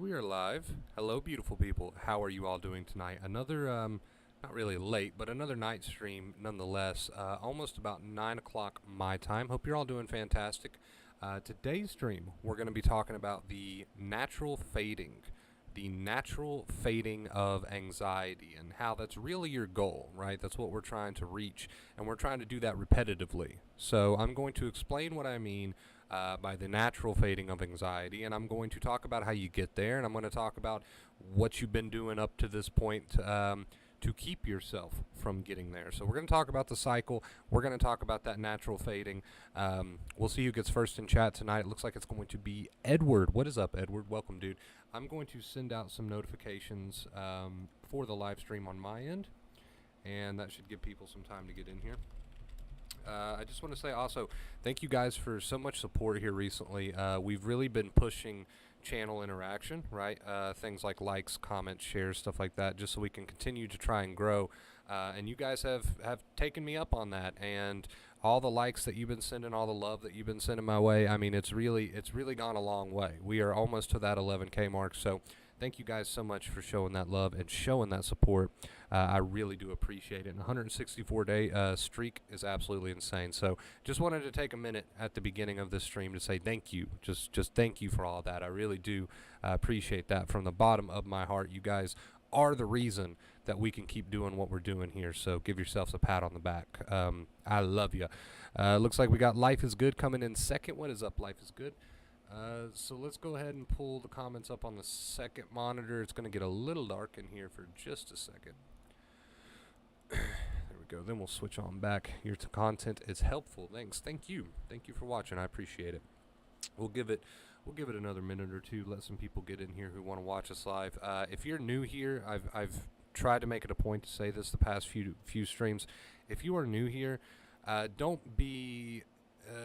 we are live. Hello, beautiful people. How are you all doing tonight? Another, not really late, but another night stream nonetheless. Almost about 9 o'clock my time. Hope you're all doing fantastic. Today's stream, we're going to be talking about the natural fading. The natural fading of anxiety and how that's really your goal, right? That's what we're trying to reach, and we're trying to do that repetitively. So I'm going to explain what I mean by the natural fading of anxiety, and I'm going to talk about how you get there, and I'm going to talk about what you've been doing up to this point to keep yourself from getting there. So we're going to talk about the cycle. We're going to talk about that natural fading. We'll see who gets first in chat tonight. It looks like it's going to be Edward. What is up, Edward? Welcome, dude. I'm going to send out some notifications for the live stream on my end, and that should give people some time to get in here. I just want to say also, thank you guys for so much support here recently. We've really been pushing channel interaction, right? Things like likes, comments, shares, stuff like that, just so we can continue to try and grow. And you guys have taken me up on that, and all the likes that you've been sending, all the love that you've been sending my way, I mean, it's really gone a long way. We are almost to that 11K mark, so thank you guys so much for showing that love and showing that support. I really do appreciate it. And 164-day streak is absolutely insane. So just wanted to take a minute at the beginning of this stream to say thank you. Just thank you for all that. I really do appreciate that from the bottom of my heart. You guys are the reason that we can keep doing what we're doing here. So give yourselves a pat on the back. I love you. Looks like we got Life is Good coming in second. What is up, Life is Good? So let's go ahead and pull the comments up on the second monitor. It's going to get a little dark in here for just a second. There we go. Then we'll switch on back. Your content is helpful. Thanks. Thank you for watching. I appreciate it. We'll give it another minute or two. Let some people get in here who want to watch us live. If you're new here, I've tried to make it a point to say this the past few streams. If you are new here, don't be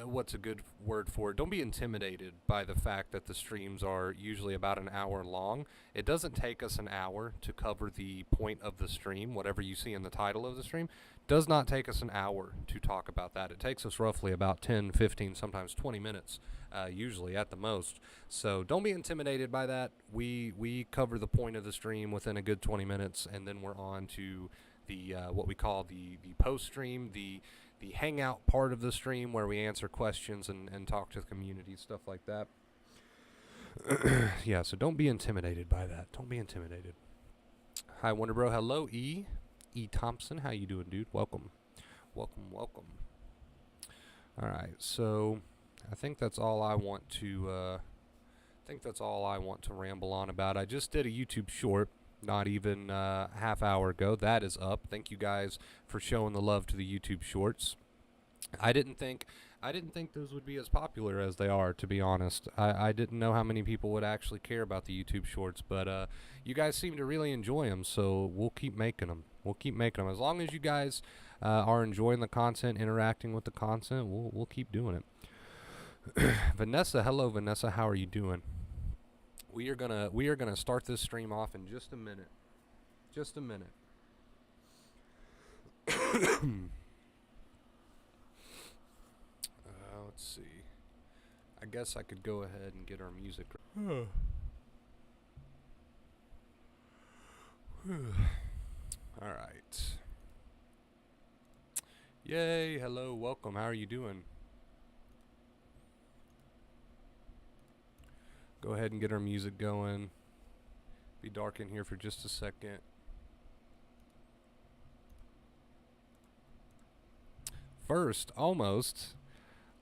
what's a good word for it? Don't be intimidated by the fact that the streams are usually about an hour long. It doesn't take us an hour to cover the point of the stream. Whatever you see in the title of the stream does not take us an hour to talk about that. It takes us roughly about 10, 15, sometimes 20 minutes, usually at the most. So don't be intimidated by that. We cover the point of the stream within a good 20 minutes, and then we're on to the what we call the post stream, the hangout part of the stream, where we answer questions and talk to the community, stuff like that. Yeah, so don't be intimidated by that. Don't be intimidated. Hi, Wonder Bro. Hello, E Thompson. How you doing, dude? Welcome. All right, so I think that's all I want to ramble on about. I just did a YouTube short not even half hour ago. That is up. Thank you guys for showing the love to the YouTube shorts. I didn't think those would be as popular as they are, to be honest. I didn't know how many people would actually care about the YouTube shorts, but you guys seem to really enjoy them, so we'll keep making them. As long as you guys are enjoying the content, interacting with the content, we'll keep doing it. Vanessa, hello Vanessa, how are you doing? We are gonna start this stream off in just a minute. Let's see. I guess I could go ahead and get our music. All right. Yay! Hello, welcome. How are you doing? Go ahead and get our music going. Be dark in here for just a second. First, almost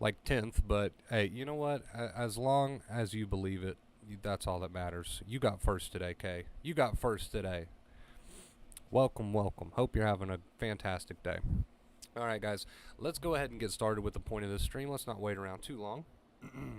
like 10th, but hey, you know what? As long as you believe it, that's all that matters. You got first today, Kay. You got first today. Welcome. Hope you're having a fantastic day. All right, guys, let's go ahead and get started with the point of this stream. Let's not wait around too long.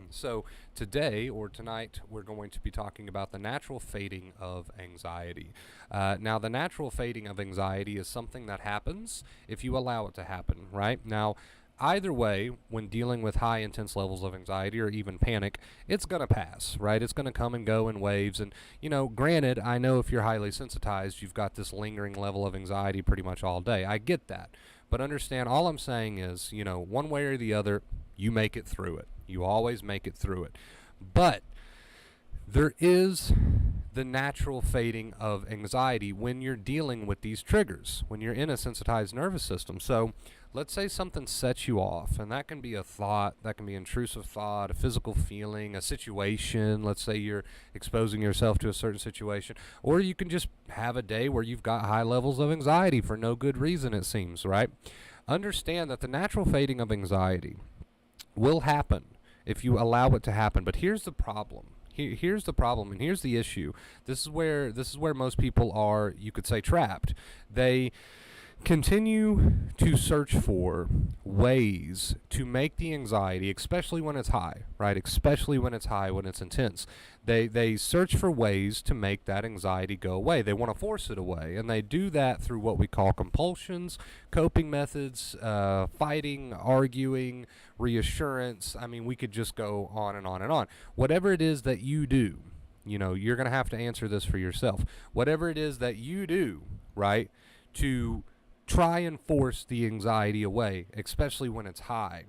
So today or tonight we're going to be talking about the natural fading of anxiety. Now the natural fading of anxiety is something that happens if you allow it to happen, right? Now either way, when dealing with high intense levels of anxiety or even panic, it's going to pass, right? It's going to come and go in waves. And, you know, granted, I know if you're highly sensitized, you've got this lingering level of anxiety pretty much all day. I get that. But understand, all I'm saying is, you know, one way or the other, you make it through it. You always make it through it. But there is the natural fading of anxiety when you're dealing with these triggers, when you're in a sensitized nervous system. So let's say something sets you off, and that can be a thought, that can be intrusive thought, a physical feeling, a situation. Let's say you're exposing yourself to a certain situation, or you can just have a day where you've got high levels of anxiety for no good reason, it seems, right? Understand that the natural fading of anxiety will happen if you allow it to happen. But here's the problem. Here's the problem, and here's the issue. This is where most people are, you could say, trapped. They continue to search for ways to make the anxiety, especially when it's high, right? Especially when it's high, when it's intense. They search for ways to make that anxiety go away. They want to force it away, and they do that through what we call compulsions, coping methods, fighting, arguing, reassurance. I mean, we could just go on and on and on. Whatever it is that you do, you're going to have to answer this for yourself. Whatever it is that you do, right, to try and force the anxiety away, especially when it's high,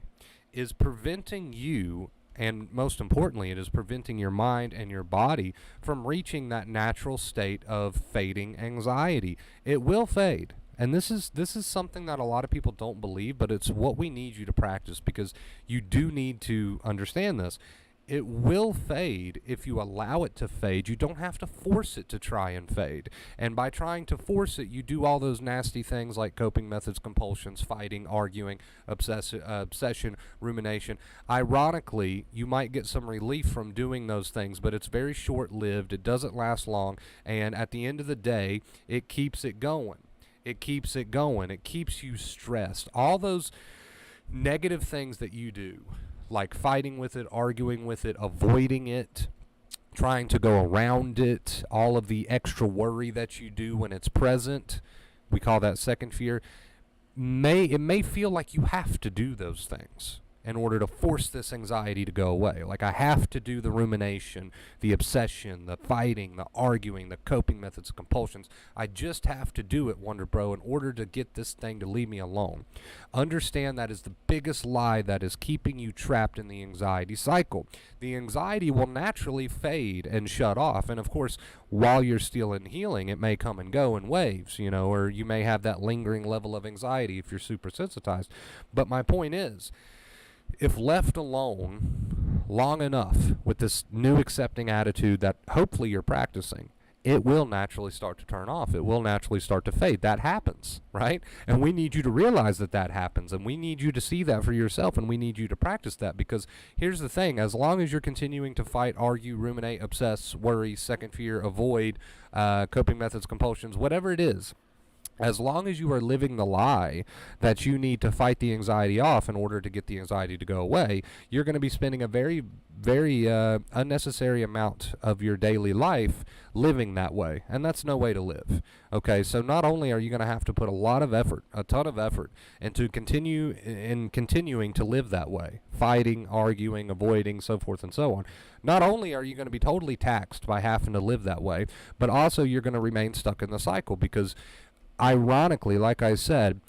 is preventing you, and most importantly, it is preventing your mind and your body from reaching that natural state of fading anxiety. It will fade. And this is something that a lot of people don't believe, but it's what we need you to practice, because you do need to understand this. It will fade if you allow it to fade. You don't have to force it to try and fade. And by trying to force it, you do all those nasty things like coping methods, compulsions, fighting, arguing, obsession, rumination. Ironically, you might get some relief from doing those things, but it's very short-lived. It doesn't last long. And at the end of the day, it keeps it going. It keeps it going. It keeps you stressed. All those negative things that you do, like fighting with it, arguing with it, avoiding it, trying to go around it, all of the extra worry that you do when it's present, we call that second fear. It may feel like you have to do those things in order to force this anxiety to go away. Like, I have to do the rumination, the obsession, the fighting, the arguing, the coping methods, compulsions. I just have to do it, Wonder Bro, in order to get this thing to leave me alone. Understand that is the biggest lie that is keeping you trapped in the anxiety cycle. The anxiety will naturally fade and shut off. And of course, while you're still in healing, it may come and go in waves, or you may have that lingering level of anxiety if you're super sensitized. But my point is, if left alone long enough with this new accepting attitude that hopefully you're practicing, it will naturally start to turn off. It will naturally start to fade. That happens, right? And we need you to realize that that happens, and we need you to see that for yourself, and we need you to practice that, because here's the thing. As long as you're continuing to fight, argue, ruminate, obsess, worry, second fear, avoid, coping methods, compulsions, whatever it is, as long as you are living the lie that you need to fight the anxiety off in order to get the anxiety to go away, you're going to be spending a very, very unnecessary amount of your daily life living that way. And that's no way to live. Okay, so not only are you going to have to put a lot of effort, a ton of effort, into continuing to live that way, fighting, arguing, avoiding, so forth and so on. Not only are you going to be totally taxed by having to live that way, but also you're going to remain stuck in the cycle, because ironically, like I said,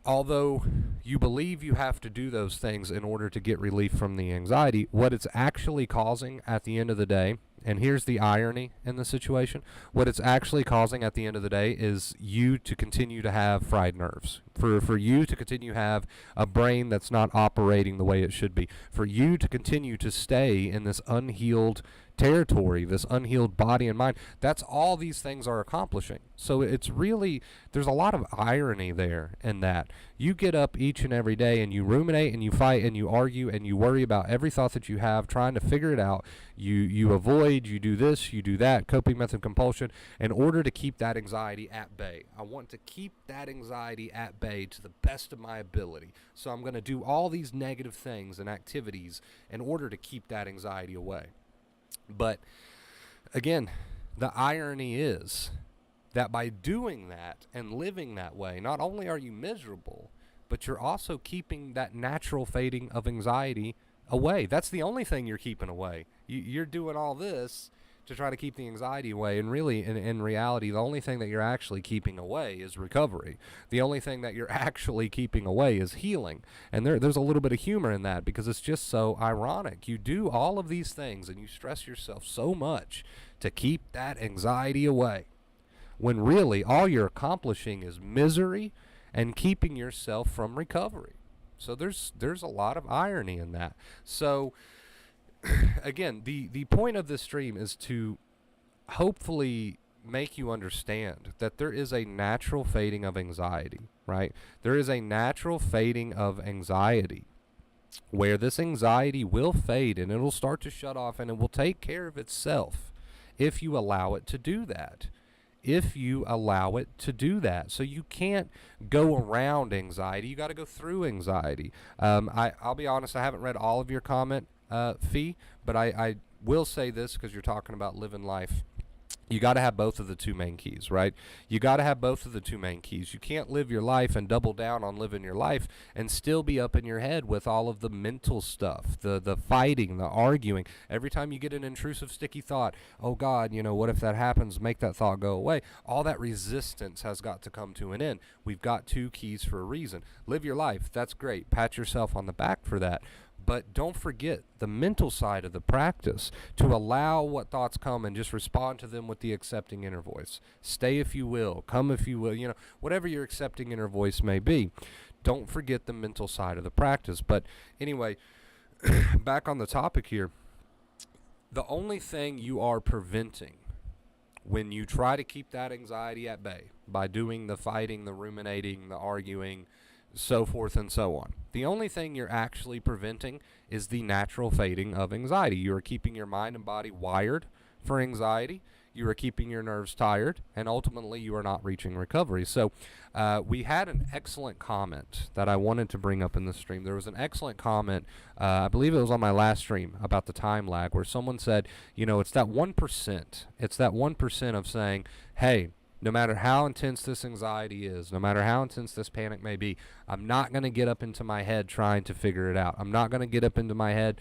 although you believe you have to do those things in order to get relief from the anxiety, what it's actually causing at the end of the day, and here's the irony in the situation, what it's actually causing at the end of the day is you to continue to have fried nerves, for you to continue to have a brain that's not operating the way it should be, for you to continue to stay in this unhealed territory, this unhealed body and mind. That's all these things are accomplishing. So it's really, there's a lot of irony there in that. You get up each and every day and you ruminate and you fight and you argue and you worry about every thought that you have, trying to figure it out. You avoid, you do this, you do that, coping method, compulsion, in order to keep that anxiety at bay. I want to keep that anxiety at bay to the best of my ability. So I'm going to do all these negative things and activities in order to keep that anxiety away. But again, the irony is that by doing that and living that way, not only are you miserable, but you're also keeping that natural fading of anxiety away. That's the only thing you're keeping away. You're doing all this to try to keep the anxiety away, and really, in reality, the only thing that you're actually keeping away is recovery. The only thing that you're actually keeping away is healing. And there's a little bit of humor in that, because it's just so ironic. You do all of these things and you stress yourself so much to keep that anxiety away, when really all you're accomplishing is misery and keeping yourself from recovery. So there's a lot of irony in that. So again, the point of this stream is to hopefully make you understand that there is a natural fading of anxiety, right? There is a natural fading of anxiety where this anxiety will fade and it'll start to shut off and it will take care of itself if you allow it to do that. If you allow it to do that. So you can't go around anxiety. You got to go through anxiety. I'll be honest, I haven't read all of your comment, Fee, but I will say this because you're talking about living life. You got to have both of the two main keys, right? You got to have both of the two main keys. You can't live your life and double down on living your life and still be up in your head with all of the mental stuff, the fighting, the arguing. Every time you get an intrusive, sticky thought, oh God, what if that happens? Make that thought go away. All that resistance has got to come to an end. We've got two keys for a reason. Live your life. That's great. Pat yourself on the back for that. But don't forget the mental side of the practice, to allow what thoughts come and just respond to them with the accepting inner voice. Stay if you will, come if you will, whatever your accepting inner voice may be. Don't forget the mental side of the practice. But anyway, back on the topic here, the only thing you are preventing when you try to keep that anxiety at bay by doing the fighting, the ruminating, the arguing, so forth and so on. The only thing you're actually preventing is the natural fading of anxiety. You are keeping your mind and body wired for anxiety. You are keeping your nerves tired, and ultimately you are not reaching recovery. So we had an excellent comment that I wanted to bring up in the stream. There was an excellent comment, I believe it was on my last stream, about the time lag, where someone said, it's that 1%. It's that 1% of saying, hey, no matter how intense this anxiety is, no matter how intense this panic may be, I'm not going to get up into my head trying to figure it out. I'm not going to get up into my head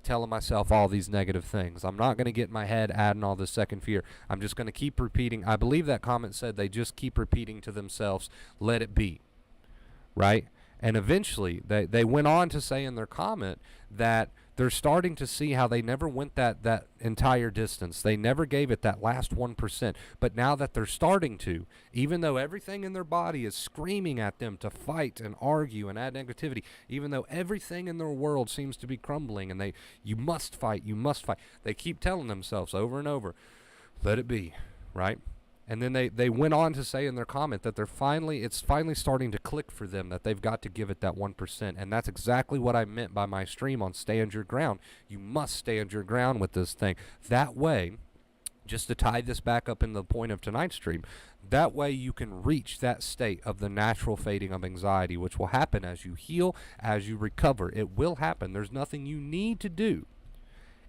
telling myself all these negative things. I'm not going to get in my head adding all this second fear. I'm just going to keep repeating. I believe that comment said they just keep repeating to themselves, let it be, right? And eventually, they went on to say in their comment that they're starting to see how they never went that entire distance. They never gave it that last 1%. But now that they're starting to, even though everything in their body is screaming at them to fight and argue and add negativity, even though everything in their world seems to be crumbling and you must fight, they keep telling themselves over and over, let it be, right? And then they went on to say in their comment that it's finally starting to click for them, that they've got to give it that 1%. And that's exactly what I meant by my stream on stand your ground. You must stand your ground with this thing. That way, just to tie this back up in the point of tonight's stream, that way you can reach that state of the natural fading of anxiety, which will happen as you heal, as you recover. It will happen. There's nothing you need to do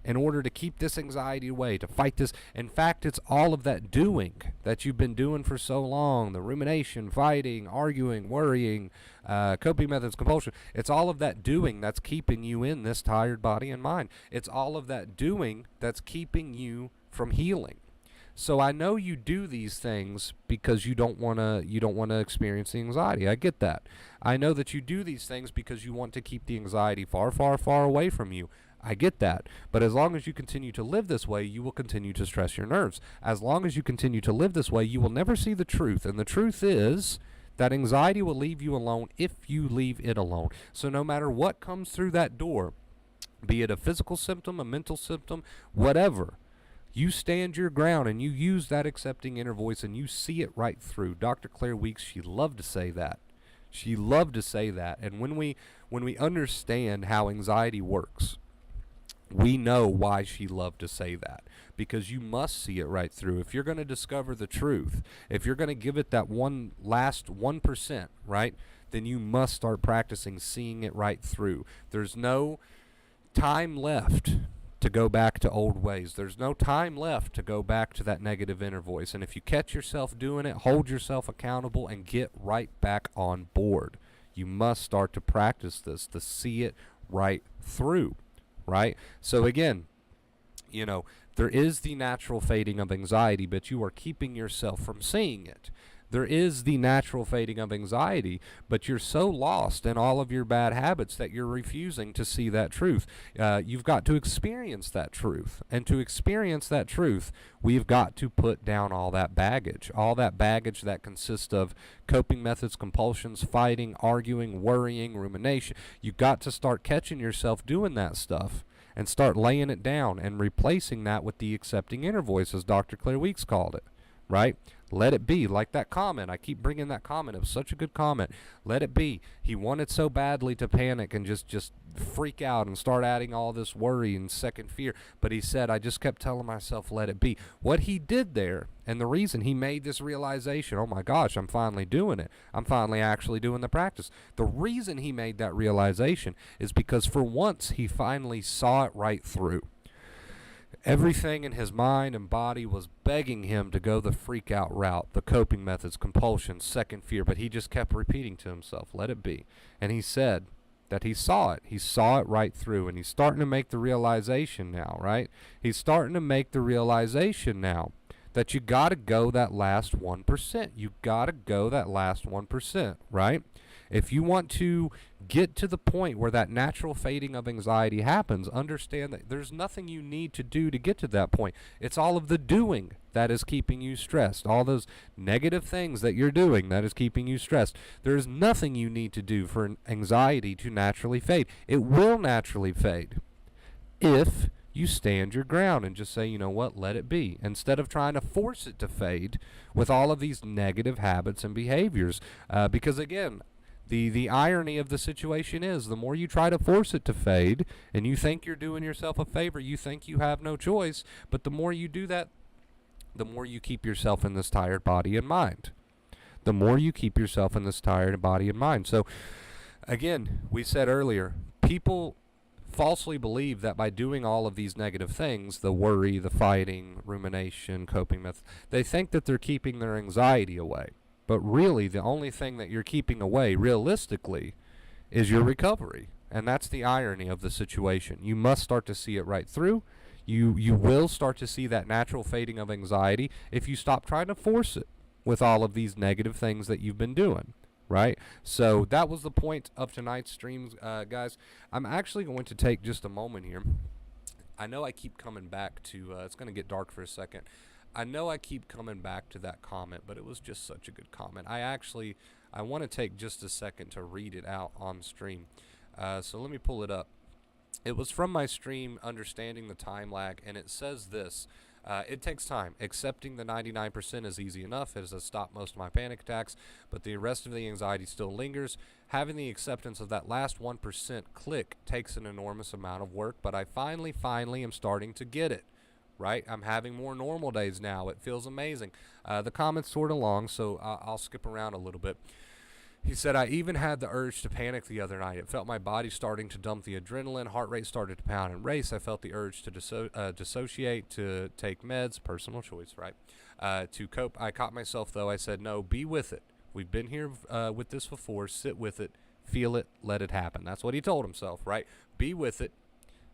in order to keep this anxiety away, to fight this. In fact, it's all of that doing that you've been doing for so long, the rumination, fighting, arguing, worrying, coping methods, compulsion. It's all of that doing that's keeping you in this tired body and mind. It's all of that doing that's keeping you from healing. So I know you do these things because you don't want to experience the anxiety. I get that. I know that you do these things because you want to keep the anxiety far, far, far away from you. I get that. But as long as you continue to live this way, you will continue to stress your nerves. As long as you continue to live this way, you will never see the truth. And the truth is that anxiety will leave you alone if you leave it alone. So no matter what comes through that door, be it a physical symptom, a mental symptom, whatever, you stand your ground and you use that accepting inner voice and you see it right through. Dr. Claire Weeks, she loved to say that. She loved to say that. And when we understand how anxiety works, we know why she loved to say that, because you must see it right through. If you're going to discover the truth, if you're going to give it that last 1%, right, then you must start practicing seeing it right through. There's no time left to go back to old ways. There's no time left to go back to that negative inner voice. And if you catch yourself doing it, hold yourself accountable and get right back on board. You must start to practice this, to see it right through. Right? So again, there is the natural fading of anxiety, but you are keeping yourself from seeing it. There is the natural fading of anxiety, but you're so lost in all of your bad habits that you're refusing to see that truth. You've got to experience that truth. And to experience that truth, we've got to put down all that baggage that consists of coping methods, compulsions, fighting, arguing, worrying, rumination. You've got to start catching yourself doing that stuff and start laying it down and replacing that with the accepting inner voice, as Dr. Claire Weeks called it, right? Let it be. Like that comment. I keep bringing that comment. It was such a good comment. Let it be. He wanted so badly to panic and just freak out and start adding all this worry and second fear. But he said, I just kept telling myself, let it be. What he did there, and the reason he made this realization, oh my gosh, I'm finally doing it. I'm finally actually doing the practice. The reason he made that realization is because for once he finally saw it right through. Everything in his mind and body was begging him to go the freak out route, the coping methods, compulsion, second fear, but he just kept repeating to himself, let it be. And he said that he saw it. He saw it right through, and he's starting to make the realization now, right? He's starting to make the realization now that you got to go that last 1%. You got to go that last 1%, right? If you want to get to the point where that natural fading of anxiety happens, understand that there's nothing you need to do to get to that point. It's all of the doing that is keeping you stressed. All those negative things that you're doing that is keeping you stressed. There's nothing you need to do for anxiety to naturally fade. It will naturally fade if you stand your ground and just say, you know what, let it be, instead of trying to force it to fade with all of these negative habits and behaviors. Because again, the irony of the situation is the more you try to force it to fade and you think you're doing yourself a favor, you think you have no choice, but the more you do that, the more you keep yourself in this tired body and mind. The more you keep yourself in this tired body and mind. So again, we said earlier, people falsely believe that by doing all of these negative things, the worry, the fighting, rumination, coping methods, they think that they're keeping their anxiety away. But really, the only thing that you're keeping away, realistically, is your recovery. And that's the irony of the situation. You must start to see it right through. You will start to see that natural fading of anxiety if you stop trying to force it with all of these negative things that you've been doing, right? So that was the point of tonight's streams, guys. I'm actually going to take just a moment here. I know I keep coming back to, it's going to get dark for a second. I know I keep coming back to that comment, but it was just such a good comment. I want to take just a second to read it out on stream. So let me pull it up. It was from my stream, Understanding the Time Lag, and it says this. It takes time. Accepting the 99% is easy enough. It has stopped most of my panic attacks, but the rest of the anxiety still lingers. Having the acceptance of that last 1% click takes an enormous amount of work, but I finally am starting to get it. Right? I'm having more normal days now. It feels amazing. The comment's sort of long, so I'll skip around a little bit. He said, I even had the urge to panic the other night. It felt my body starting to dump the adrenaline. Heart rate started to pound and race. I felt the urge to dissociate, to take meds, personal choice, right? To cope. I caught myself, though. I said, no, be with it. We've been here with this before. Sit with it. Feel it. Let it happen. That's what he told himself, right? Be with it.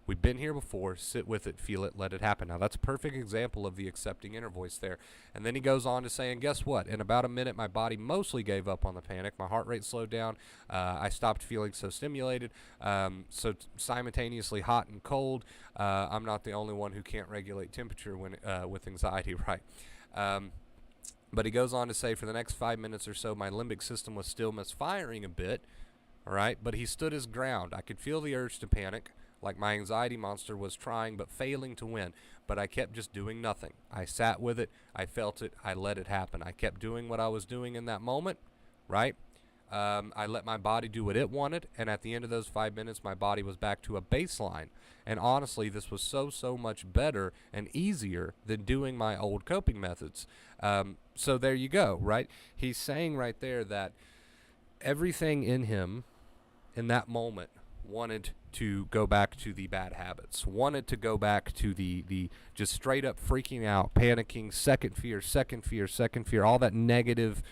We've been here before. Sit with it, feel it, let it happen. Now, that's a perfect example of the accepting inner voice there. And then he goes on to say, and guess what? In about a minute, my body mostly gave up on the panic. My heart rate slowed down. I stopped feeling so stimulated, so simultaneously hot and cold. I'm not the only one who can't regulate temperature when with anxiety, right? But he goes on to say, for the next 5 minutes or so, my limbic system was still misfiring a bit, all right? But he stood his ground. I could feel the urge to panic, like my anxiety monster was trying but failing to win, but I kept just doing nothing. I sat with it, I felt it, I let it happen. I kept doing what I was doing in that moment, right? I let my body do what it wanted, and at the end of those 5 minutes, my body was back to a baseline. And honestly, this was so much better and easier than doing my old coping methods. So there you go, right? He's saying right there that everything in him in that moment wanted to go back to the bad habits, wanted to go back to the just straight up freaking out, panicking, second fear, all that negative,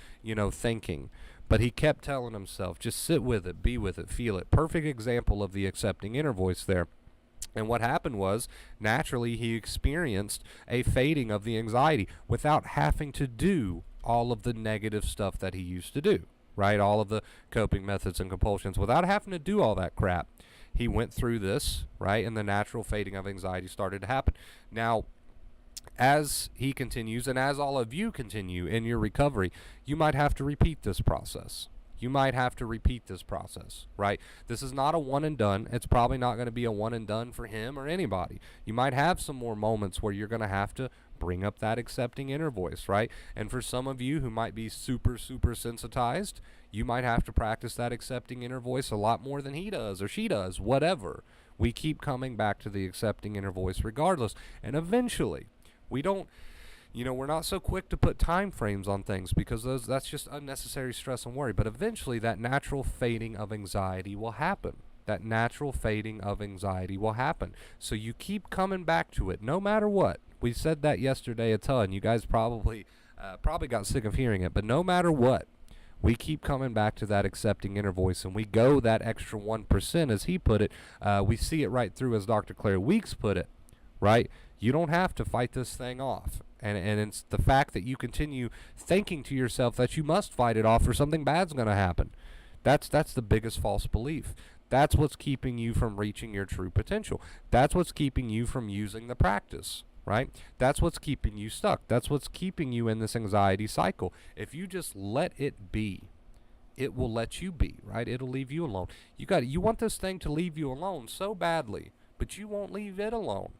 thinking. But he kept telling himself, just sit with it, be with it, feel it. Perfect example of the accepting inner voice there. And what happened was, naturally, he experienced a fading of the anxiety without having to do all of the negative stuff that he used to do, right? All of the coping methods and compulsions, without having to do all that crap. He went through this, right? And the natural fading of anxiety started to happen. Now, as he continues, and as all of you continue in your recovery, you might have to repeat this process. You might have to repeat this process, right? This is not a one and done. It's probably not going to be a one and done for him or anybody. You might have some more moments where you're going to have to bring up that accepting inner voice, right? And for some of you who might be super, super sensitized, you might have to practice that accepting inner voice a lot more than he does or she does, whatever. We keep coming back to the accepting inner voice regardless. And eventually, we don't, we're not so quick to put time frames on things because that's just unnecessary stress and worry. But eventually that natural fading of anxiety will happen. That natural fading of anxiety will happen. So you keep coming back to it no matter what. We said that yesterday a ton. You guys probably got sick of hearing it. But no matter what, we keep coming back to that accepting inner voice, and we go that extra 1%, as he put it. We see it right through, as Dr. Claire Weeks put it, right? You don't have to fight this thing off. And it's the fact that you continue thinking to yourself that you must fight it off or something bad's going to happen. That's the biggest false belief. That's what's keeping you from reaching your true potential. That's what's keeping you from using the practice, right? That's what's keeping you stuck. That's what's keeping you in this anxiety cycle. If you just let it be, it will let you be, right? It'll leave you alone. You want this thing to leave you alone so badly, but you won't leave it alone.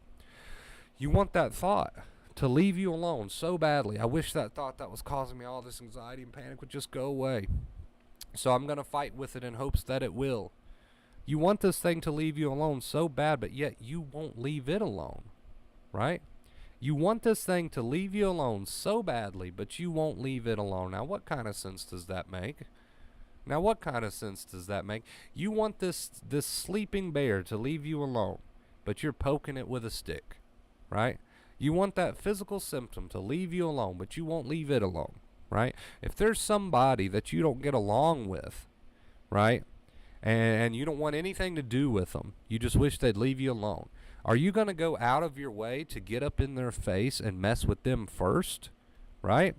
You want that thought to leave you alone so badly. I wish that thought that was causing me all this anxiety and panic would just go away. So I'm going to fight with it in hopes that it will. You want this thing to leave you alone so bad, but yet you won't leave it alone, right? You want this thing to leave you alone so badly, but you won't leave it alone. Now, what kind of sense does that make? You want this sleeping bear to leave you alone, but you're poking it with a stick, right? You want that physical symptom to leave you alone, but you won't leave it alone, right? If there's somebody that you don't get along with, right, and you don't want anything to do with them, you just wish they'd leave you alone, are you going to go out of your way to get up in their face and mess with them first, right?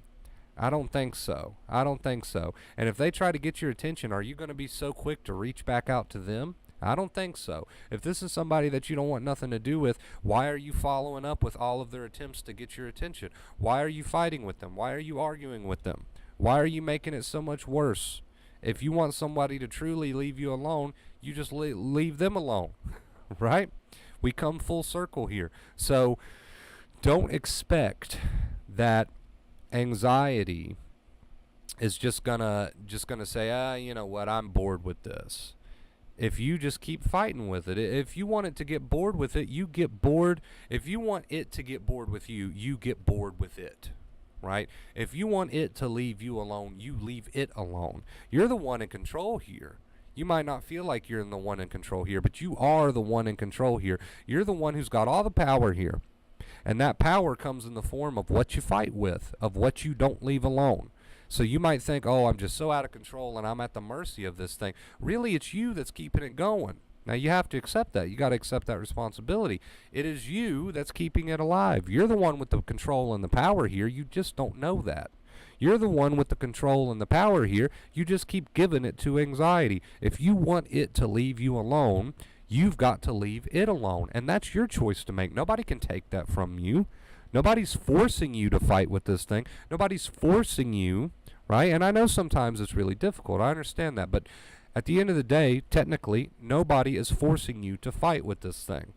I don't think so. And if they try to get your attention, are you going to be so quick to reach back out to them? I don't think so. If this is somebody that you don't want nothing to do with, why are you following up with all of their attempts to get your attention? Why are you fighting with them? Why are you arguing with them? Why are you making it so much worse? If you want somebody to truly leave you alone, you just leave them alone, right? We come full circle here. So don't expect that anxiety is just gonna say, you know what, I'm bored with this. If you just keep fighting with it, if you want it to get bored with it, you get bored. If you want it to get bored with you, you get bored with it, right? If you want it to leave you alone, you leave it alone. You're the one in control here. You might not feel like you're the one in control here, but you are the one in control here. You're the one who's got all the power here. And that power comes in the form of what you fight with, of what you don't leave alone. So you might think, oh, I'm just so out of control and I'm at the mercy of this thing. Really, it's you that's keeping it going. Now, you have to accept that. You got to accept that responsibility. It is you that's keeping it alive. You're the one with the control and the power here. You just don't know that. You're the one with the control and the power here. You just keep giving it to anxiety. If you want it to leave you alone, you've got to leave it alone. And that's your choice to make. Nobody can take that from you. Nobody's forcing you to fight with this thing. Nobody's forcing you, right? And I know sometimes it's really difficult. I understand that. But at the end of the day, technically, nobody is forcing you to fight with this thing.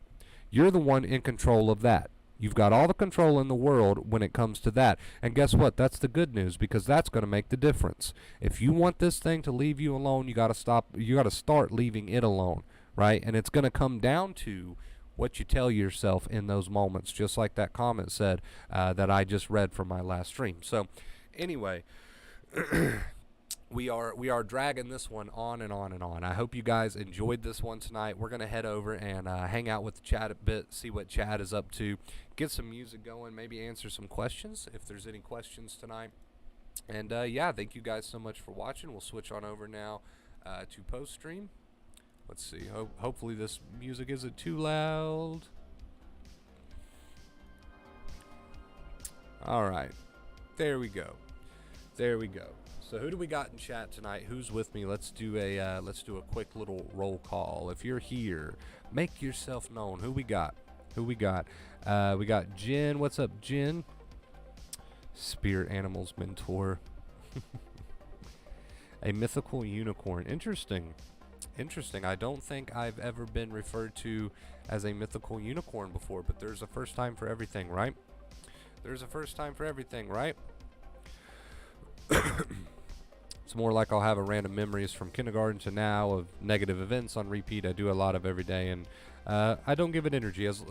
You're the one in control of that. You've got all the control in the world when it comes to that. And guess what? That's the good news, because that's going to make the difference. If you want this thing to leave you alone, you got to start leaving it alone, right? And it's going to come down to what you tell yourself in those moments, just like that comment said that I just read from my last stream. So anyway, we are dragging this one on and on and on. I hope you guys enjoyed this one tonight. We're going to head over and hang out with the chat a bit, see what Chad is up to, get some music going, maybe answer some questions if there's any questions tonight. And yeah, thank you guys so much for watching. We'll switch on over now to post stream. Let's see. Hopefully this music isn't too loud. All right. There we go. There we go. So who do we got in chat tonight? Who's with me? Let's do a quick little roll call. If you're here, make yourself known. Who we got? Who we got? We got Jen. What's up, Jen? Spirit Animals Mentor. A mythical unicorn. Interesting. Interesting. I don't think I've ever been referred to as a mythical unicorn before, but there's a first time for everything, right? There's a first time for everything, right? It's more like I'll have a random memories from kindergarten to now of negative events on repeat. I do a lot of every day, and I don't give it energy. As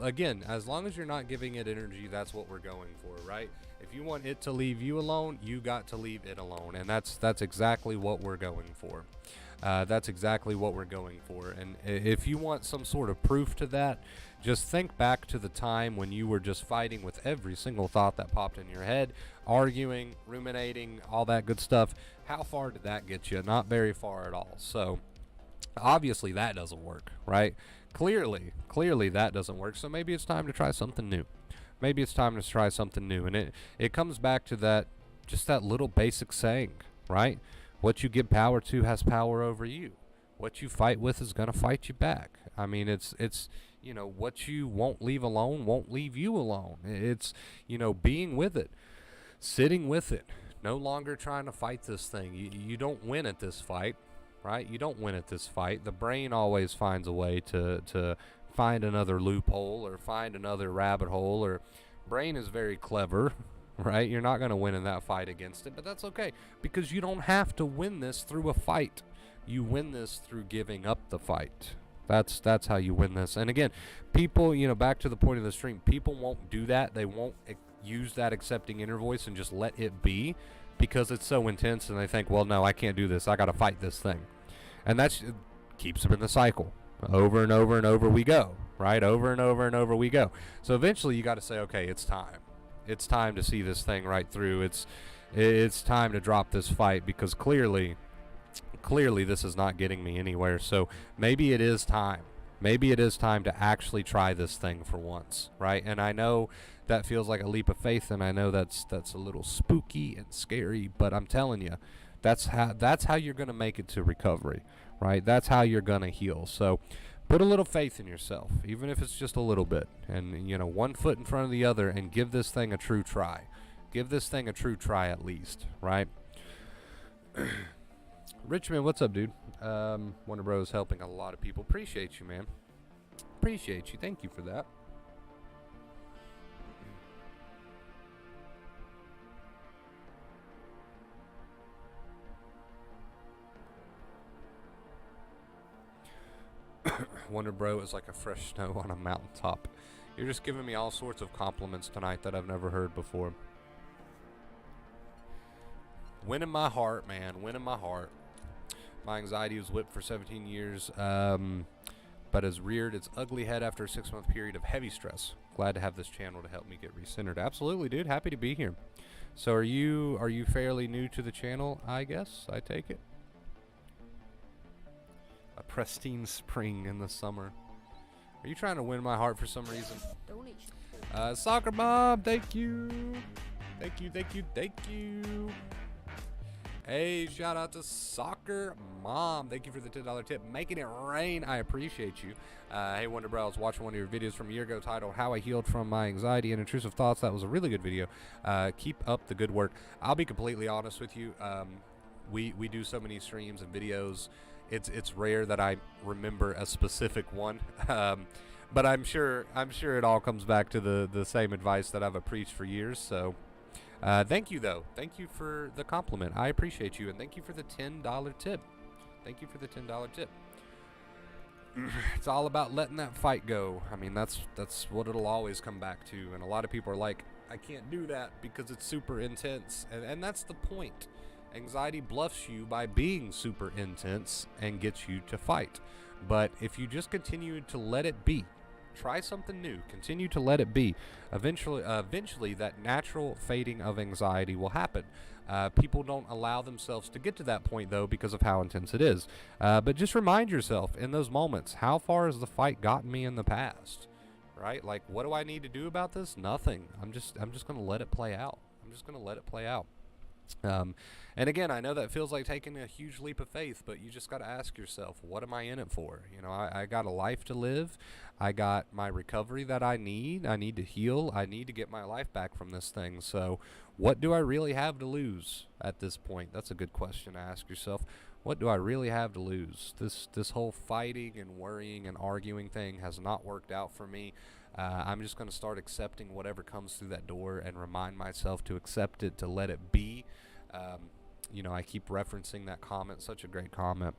long as you're not giving it energy, that's what we're going for, right? If you want it to leave you alone, you got to leave it alone, and that's exactly what we're going for. That's exactly what we're going for. And if you want some sort of proof to that, just think back to the time when you were just fighting with every single thought that popped in your head, arguing, ruminating, all that good stuff. How far did that get you? Not very far at all. So obviously that doesn't work, right? Clearly that doesn't work. So maybe it's time to try something new. Maybe it's time to try something new. And it comes back to that little basic saying, right? What you give power to has power over you. What you fight with is going to fight you back. I mean, it's what you won't leave alone won't leave you alone. It's, being with it, sitting with it, no longer trying to fight this thing. You don't win at this fight, right? You don't win at this fight. The brain always finds a way to find another loophole or find another rabbit hole. Or brain is very clever, right? You're not going to win in that fight against it, but that's okay, because you don't have to win this through a fight. You win this through giving up the fight. That's how you win this. And again, people, back to the point of the stream, people won't do that. They won't use that accepting inner voice and just let it be, because it's so intense, and they think, well, no, I can't do this. I got to fight this thing. And that keeps them in the cycle. Over and over and over we go, right? Over and over and over we go. So eventually you got to say, okay, it's time. It's time to see this thing right through. It's time to drop this fight, because clearly this is not getting me anywhere. So maybe it is time. Maybe it is time to actually try this thing for once, right? And I know that feels like a leap of faith, and I know that's a little spooky and scary, but I'm telling you, that's how you're going to make it to recovery, right? That's how you're going to heal. So put a little faith in yourself, even if it's just a little bit, and one foot in front of the other, and give this thing a true try. Give this thing a true try at least, right? Richmond, what's up, dude? Wonder Bros helping a lot of people. Appreciate you, man. Appreciate you. Thank you for that. Wonder Bro is like a fresh snow on a mountaintop. You're just giving me all sorts of compliments tonight that I've never heard before. Winning my heart, man. Winning my heart. My anxiety was whipped for 17 years, but has reared its ugly head after a 6-month period of heavy stress. Glad to have this channel to help me get recentered. Absolutely, dude. Happy to be here. So are you fairly new to the channel, I guess? I take it. A pristine spring in the summer. Are you trying to win my heart for some reason? Soccer Mom, thank you. Thank you. Hey, shout out to Soccer Mom. Thank you for the $10 tip. Making it rain. I appreciate you. Hey, Wonder Bro, I was watching one of your videos from a year ago titled How I Healed from My Anxiety and Intrusive Thoughts. That was a really good video. Keep up the good work. I'll be completely honest with you. We do so many streams and videos. It's rare that I remember a specific one. But I'm sure it all comes back to the same advice that I've preached for years. So thank you, though. Thank you for the compliment. I appreciate you, and thank you for the $10 tip. Thank you for the $10 tip. It's all about letting that fight go. I mean, that's what it'll always come back to. And a lot of people are like, I can't do that because it's super intense. And that's the point. Anxiety bluffs you by being super intense and gets you to fight. But if you just continue to let it be, Try something new. Continue to let it be. Eventually, that natural fading of anxiety will happen. People don't allow themselves to get to that point, though, because of how intense it is. But just remind yourself in those moments, how far has the fight gotten me in the past? Right? Like, what do I need to do about this? Nothing. I'm just going to let it play out. I'm just going to let it play out. And again, I know that feels like taking a huge leap of faith, but you just got to ask yourself, what am I in it for? You know, I got a life to live. I got my recovery that I need. I need to heal. I need to get my life back from this thing. So what do I really have to lose at this point? That's a good question to ask yourself. What do I really have to lose? This whole fighting and worrying and arguing thing has not worked out for me. I'm just going to start accepting whatever comes through that door and remind myself to accept it, to let it be. You know, I keep referencing that comment, such a great comment.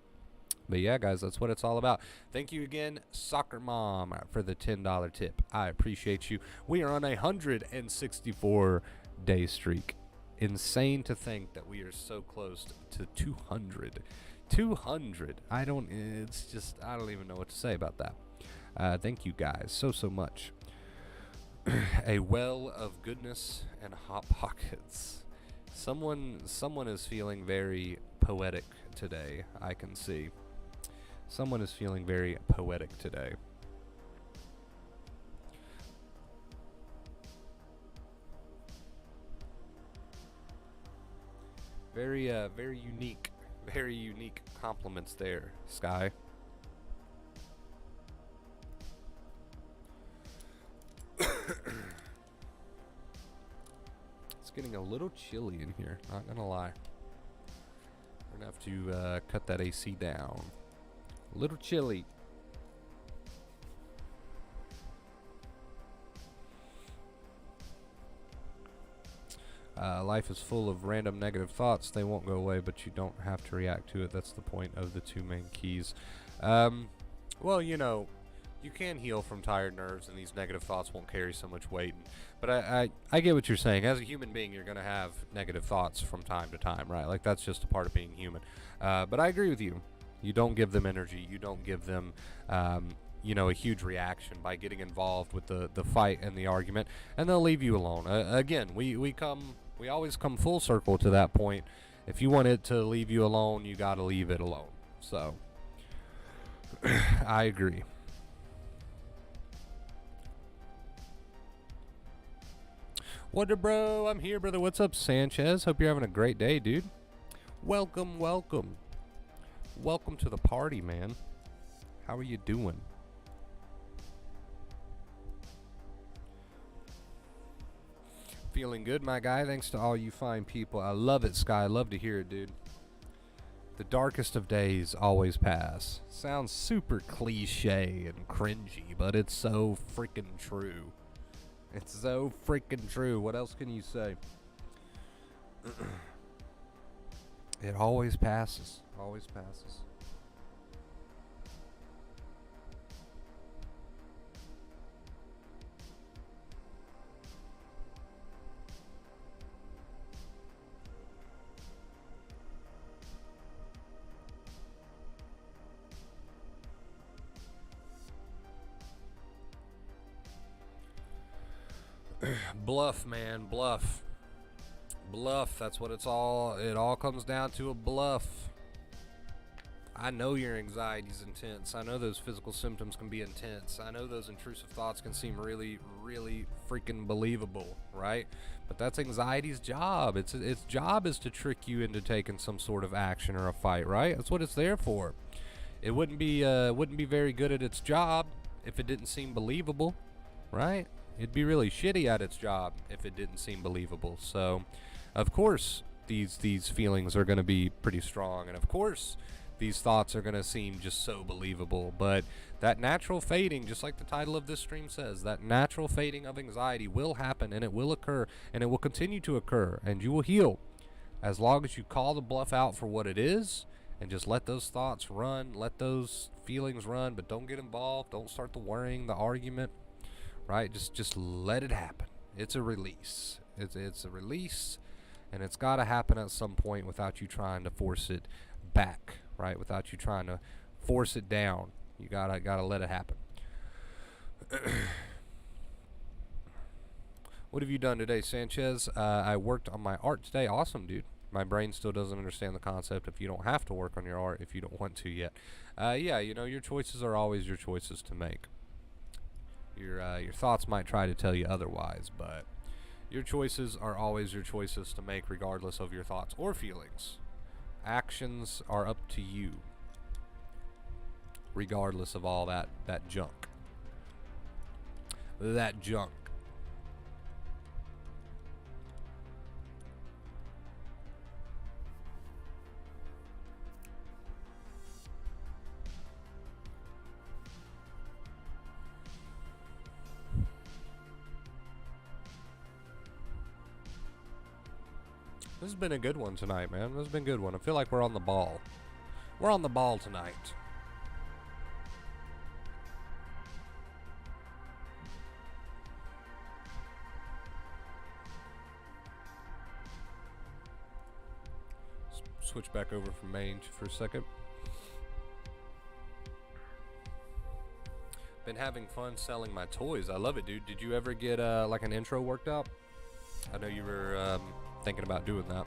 But yeah, guys, that's what it's all about. Thank you again, Soccer Mom, for the $10 tip. I appreciate you. We are on a 164-day streak. Insane to think that we are so close to 200. 200. I don't even know what to say about that. Thank you guys so much. A well of goodness and hot pockets. Someone is feeling very poetic today, I can see. Someone is feeling very poetic today. Very unique compliments there, Sky. Getting a little chilly in here, not gonna lie. We're gonna have to cut that AC down. A little chilly. Life is full of random negative thoughts. They won't go away, but you don't have to react to it. That's the point of the two main keys. Well, you know, you can heal from tired nerves, and these negative thoughts won't carry so much weight. But I get what you're saying. As a human being, you're going to have negative thoughts from time to time, right? Like, that's just a part of being human. But I agree with you. You don't give them energy. You don't give them, you know, a huge reaction by getting involved with the fight and the argument, and they'll leave you alone. Again, we always come full circle to that point. If you want it to leave you alone, you got to leave it alone. So, I agree. What up, bro? I'm here, brother. What's up, Sanchez? Hope you're having a great day, dude. Welcome. Welcome to the party, man. How are you doing? Feeling good, my guy. Thanks to all you fine people. I love it, Sky. I love to hear it, dude. The darkest of days always pass. Sounds super cliche and cringy, but it's so freaking true. It's so freaking true. What else can you say? It always passes. Always passes. Bluff, man, bluff. Bluff, that's what it all comes down to, a bluff. I know your anxiety's intense. I know those physical symptoms can be intense. I know those intrusive thoughts can seem really, really freaking believable, right? But that's anxiety's job. Its job is to trick you into taking some sort of action or a fight, right? That's what it's there for. It wouldn't be very good at its job if it didn't seem believable, right? It'd be really shitty at its job if it didn't seem believable. So, of course, these feelings are going to be pretty strong, and of course, these thoughts are going to seem just so believable. But that natural fading, just like the title of this stream says, that natural fading of anxiety will happen, and it will occur, and it will continue to occur, and you will heal as long as you call the bluff out for what it is and just let those thoughts run, let those feelings run, but don't get involved. Don't start the worrying, the argument. Right? Just let it happen. It's a release. It's a release, and it's got to happen at some point without you trying to force it back, right? Without you trying to force it down. You gotta let it happen. What have you done today, Sanchez? I worked on my art today. Awesome, dude. My brain still doesn't understand the concept if you don't have to work on your art if you don't want to yet. Yeah, you know, your choices are always your choices to make. Your thoughts might try to tell you otherwise, but your choices are always your choices to make regardless of your thoughts or feelings. Actions are up to you regardless of all that junk. That junk. This has been a good one tonight, man. This has been a good one. I feel like we're on the ball. We're on the ball tonight. Switch back over from main for a second. Been having fun selling my toys. I love it, dude. Did you ever get like an intro worked out? I know you were thinking about doing that.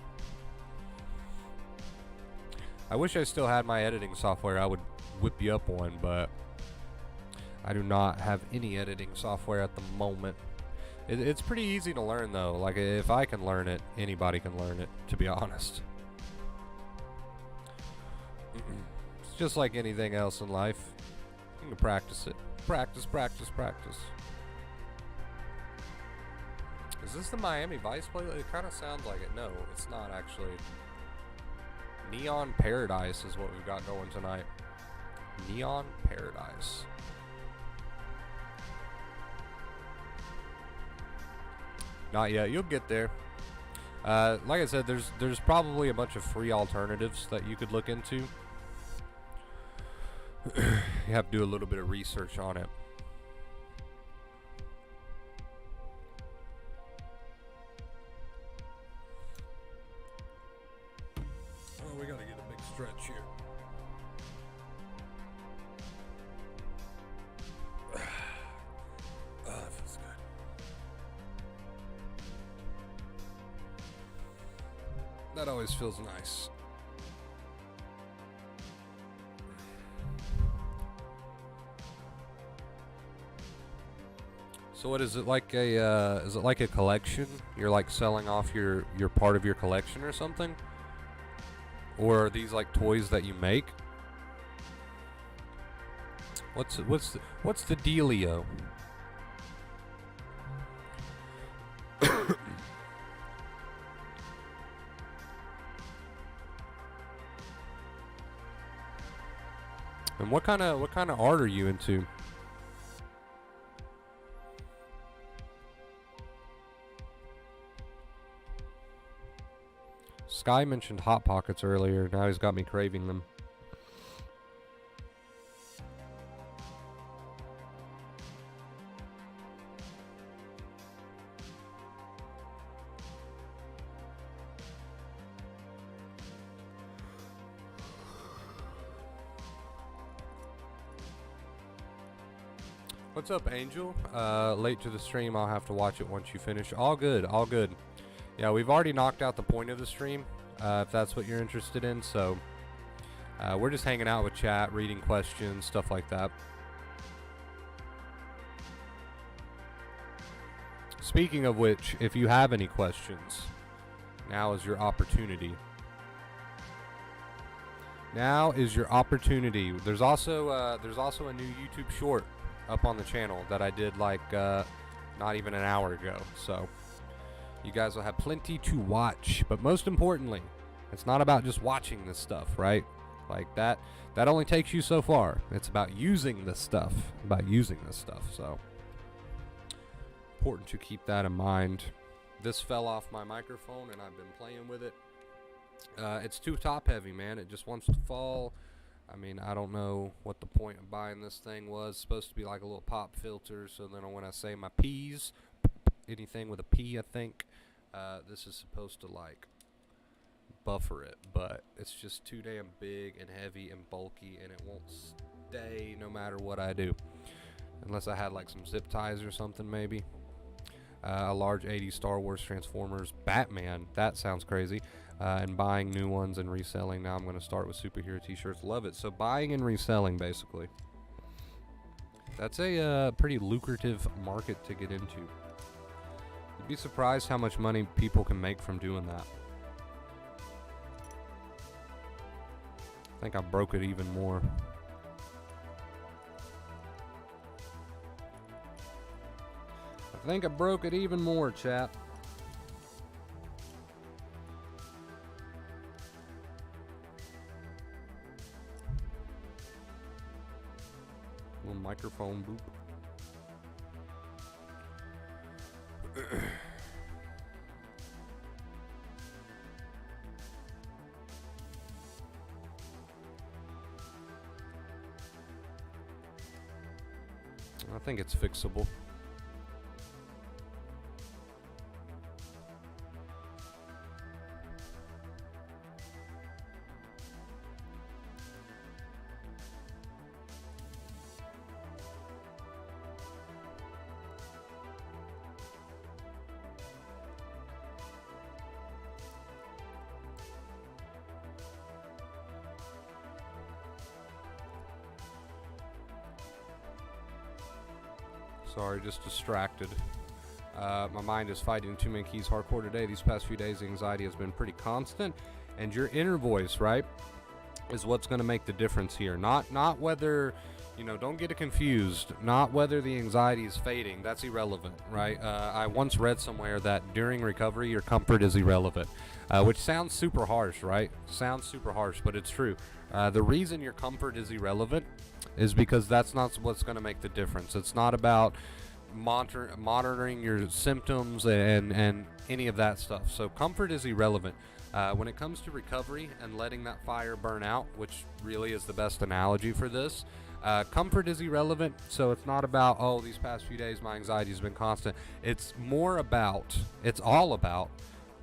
I wish I still had my editing software. I would whip you up one, but I do not have any editing software at the moment. It's pretty easy to learn, though. Like, if I can learn it, anybody can learn it, to be honest. It's just like anything else in life. You can practice it. Practice, practice, practice. Is this the Miami Vice play? It kind of sounds like it. No, it's not actually. Neon Paradise is what we've got going tonight. Neon Paradise. Not yet. You'll get there. Like I said, there's probably a bunch of free alternatives that you could look into. You have to do a little bit of research on it. Oh, we gotta get a big stretch here. Oh, that feels good. That always feels nice. So what is it like is it like a collection? You're like selling off your part of your collection or something? Or are these like toys that you make? What's the dealio? And what kind of art are you into? Sky mentioned Hot Pockets earlier. Now he's got me craving them. What's up, Angel? Late to the stream. I'll have to watch it once you finish. All good, all good. Yeah, we've already knocked out the point of the stream, if that's what you're interested in. So we're just hanging out with chat, reading questions, stuff like that. Speaking of which, if you have any questions, now is your opportunity. Now is your opportunity. There's also a new YouTube short up on the channel that I did like not even an hour ago. So you guys will have plenty to watch. But most importantly, it's not about just watching this stuff, right? Like that only takes you so far. It's about using this stuff. So important to keep that in mind. This fell off my microphone and I've been playing with it. It's too top heavy, man. It just wants to fall. I mean, I don't know what the point of buying this thing was. It's supposed to be like a little pop filter, so then when I say my P's, anything with a P, I think, this is supposed to like buffer it, but it's just too damn big and heavy and bulky, and it won't stay no matter what I do. unless I had like some zip ties or something maybe. A large 80s Star Wars, Transformers, Batman. That sounds crazy. And buying new ones and reselling. Now I'm going to start with superhero t-shirts. Love it. So buying and reselling, basically. That's a pretty lucrative market to get into. You'd be surprised how much money people can make from doing that. I think I broke it even more. I think I broke it even more, chat. Little microphone boop. I think it's fixable. Sorry, just distracted. My mind is fighting too many keys hardcore today. These past few days, the anxiety has been pretty constant. And your inner voice, right, is what's going to make the difference here. Not whether, don't get it confused. Not whether the anxiety is fading. That's irrelevant, right? I once read somewhere that during recovery, your comfort is irrelevant, which sounds super harsh, right? Sounds super harsh, but it's true. The reason your comfort is irrelevant is because that's not what's going to make the difference. It's not about monitoring your symptoms and any of that stuff. So comfort is irrelevant. When it comes to recovery and letting that fire burn out, which really is the best analogy for this, comfort is irrelevant. So it's not about, oh, these past few days my anxiety has been constant. It's all about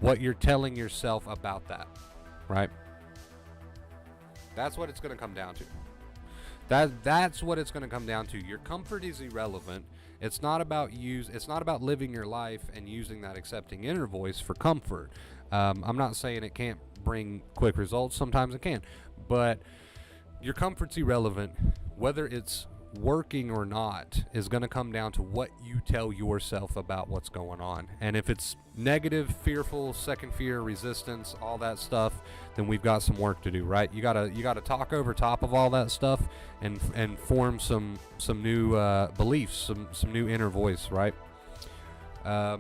what you're telling yourself about that, right? That's what it's going to come down to. That's what it's going to come down to. Your comfort is irrelevant. It's not about living your life and using that accepting inner voice for comfort. I'm not saying it can't bring quick results. Sometimes it can, but your comfort's irrelevant. Whether it's working or not is going to come down to what you tell yourself about what's going on. And if it's negative, fearful, second fear, resistance, all that stuff, then we've got some work to do, right? You gotta talk over top of all that stuff and form some new beliefs, some new inner voice, right? How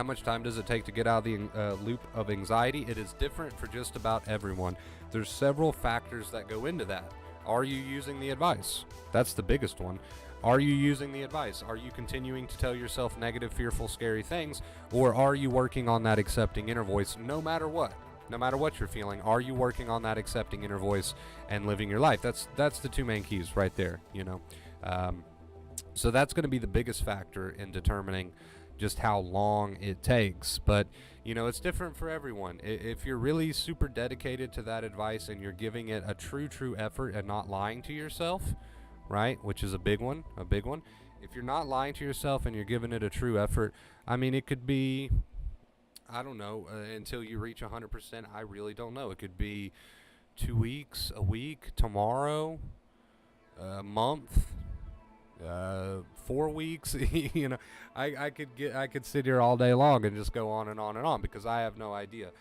much time does it take to get out of the loop of anxiety? It is different for just about everyone. There's several factors that go into that. Are you using the advice? That's the biggest one. Are you using the advice? Are you continuing to tell yourself negative, fearful, scary things? Or are you working on that accepting inner voice no matter what? No matter what you're feeling, are you working on that accepting inner voice and living your life? That's the two main keys right there, So that's going to be the biggest factor in determining just how long it takes. But it's different for everyone. If you're really super dedicated to that advice and you're giving it a true effort and not lying to yourself, right, which is a big one. If you're not lying to yourself and you're giving it a true effort, it could be, I don't know, until you reach 100%. I really don't know. It could be 2 weeks, a week, tomorrow, a month, 4 weeks. I could sit here all day long and just go on and on and on, because I have no idea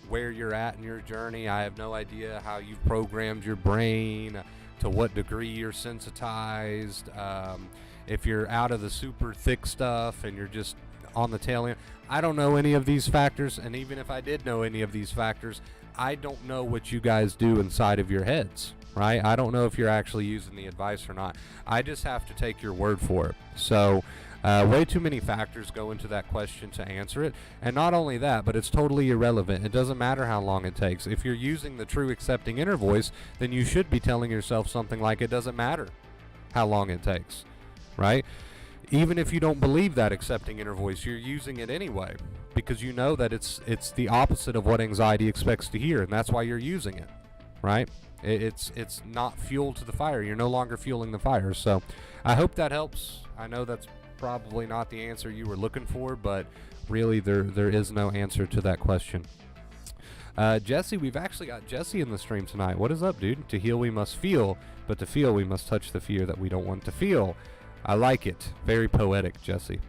where you're at in your journey. I have no idea how you've programmed your brain, to what degree you're sensitized, if you're out of the super thick stuff and you're just on the tail end. I don't know any of these factors, and even if I did know any of these factors, I don't know what you guys do inside of your heads, right? I don't know if you're actually using the advice or not. I just have to take your word for it. So way too many factors go into that question to answer it. And not only that, but it's totally irrelevant. It doesn't matter how long it takes. If you're using the true accepting inner voice, then you should be telling yourself something like, it doesn't matter how long it takes, right? Even if you don't believe that accepting inner voice, you're using it anyway, because you know that it's the opposite of what anxiety expects to hear, and that's why you're using it, right? It's not fuel to the fire. You're no longer fueling the fire. So I hope that helps. I know that's probably not the answer you were looking for, but really there is no answer to that question. Jesse, we've actually got Jesse in the stream tonight. What is up, dude? To heal we must feel, but to feel we must touch the fear that we don't want to feel. I like it. Very poetic, Jesse.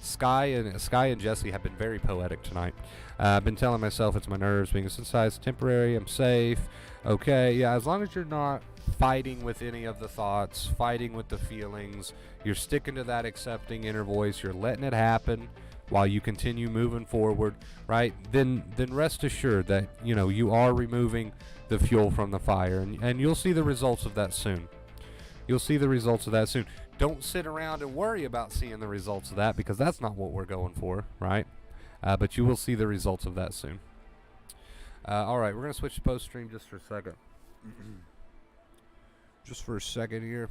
Sky and Jesse have been very poetic tonight. I've been telling myself it's my nerves being sensitized, temporary, I'm safe. Okay, yeah, as long as you're not fighting with any of the thoughts, fighting with the feelings, you're sticking to that accepting inner voice, you're letting it happen while you continue moving forward, right? Then rest assured that, you know, you are removing the fuel from the fire, and you'll see the results of that soon. You'll see the results of that soon. Don't sit around and worry about seeing the results of that, because that's not what we're going for, right? But you will see the results of that soon. All right, we're going to switch to post-stream just for a second. Just for a second here.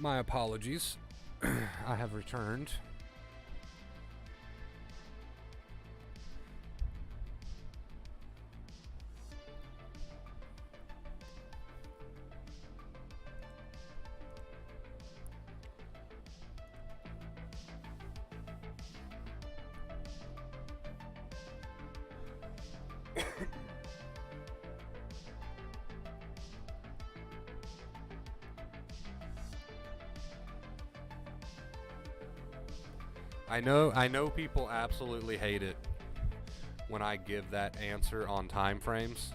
My apologies. I have returned. I know people absolutely hate it when I give that answer on time frames.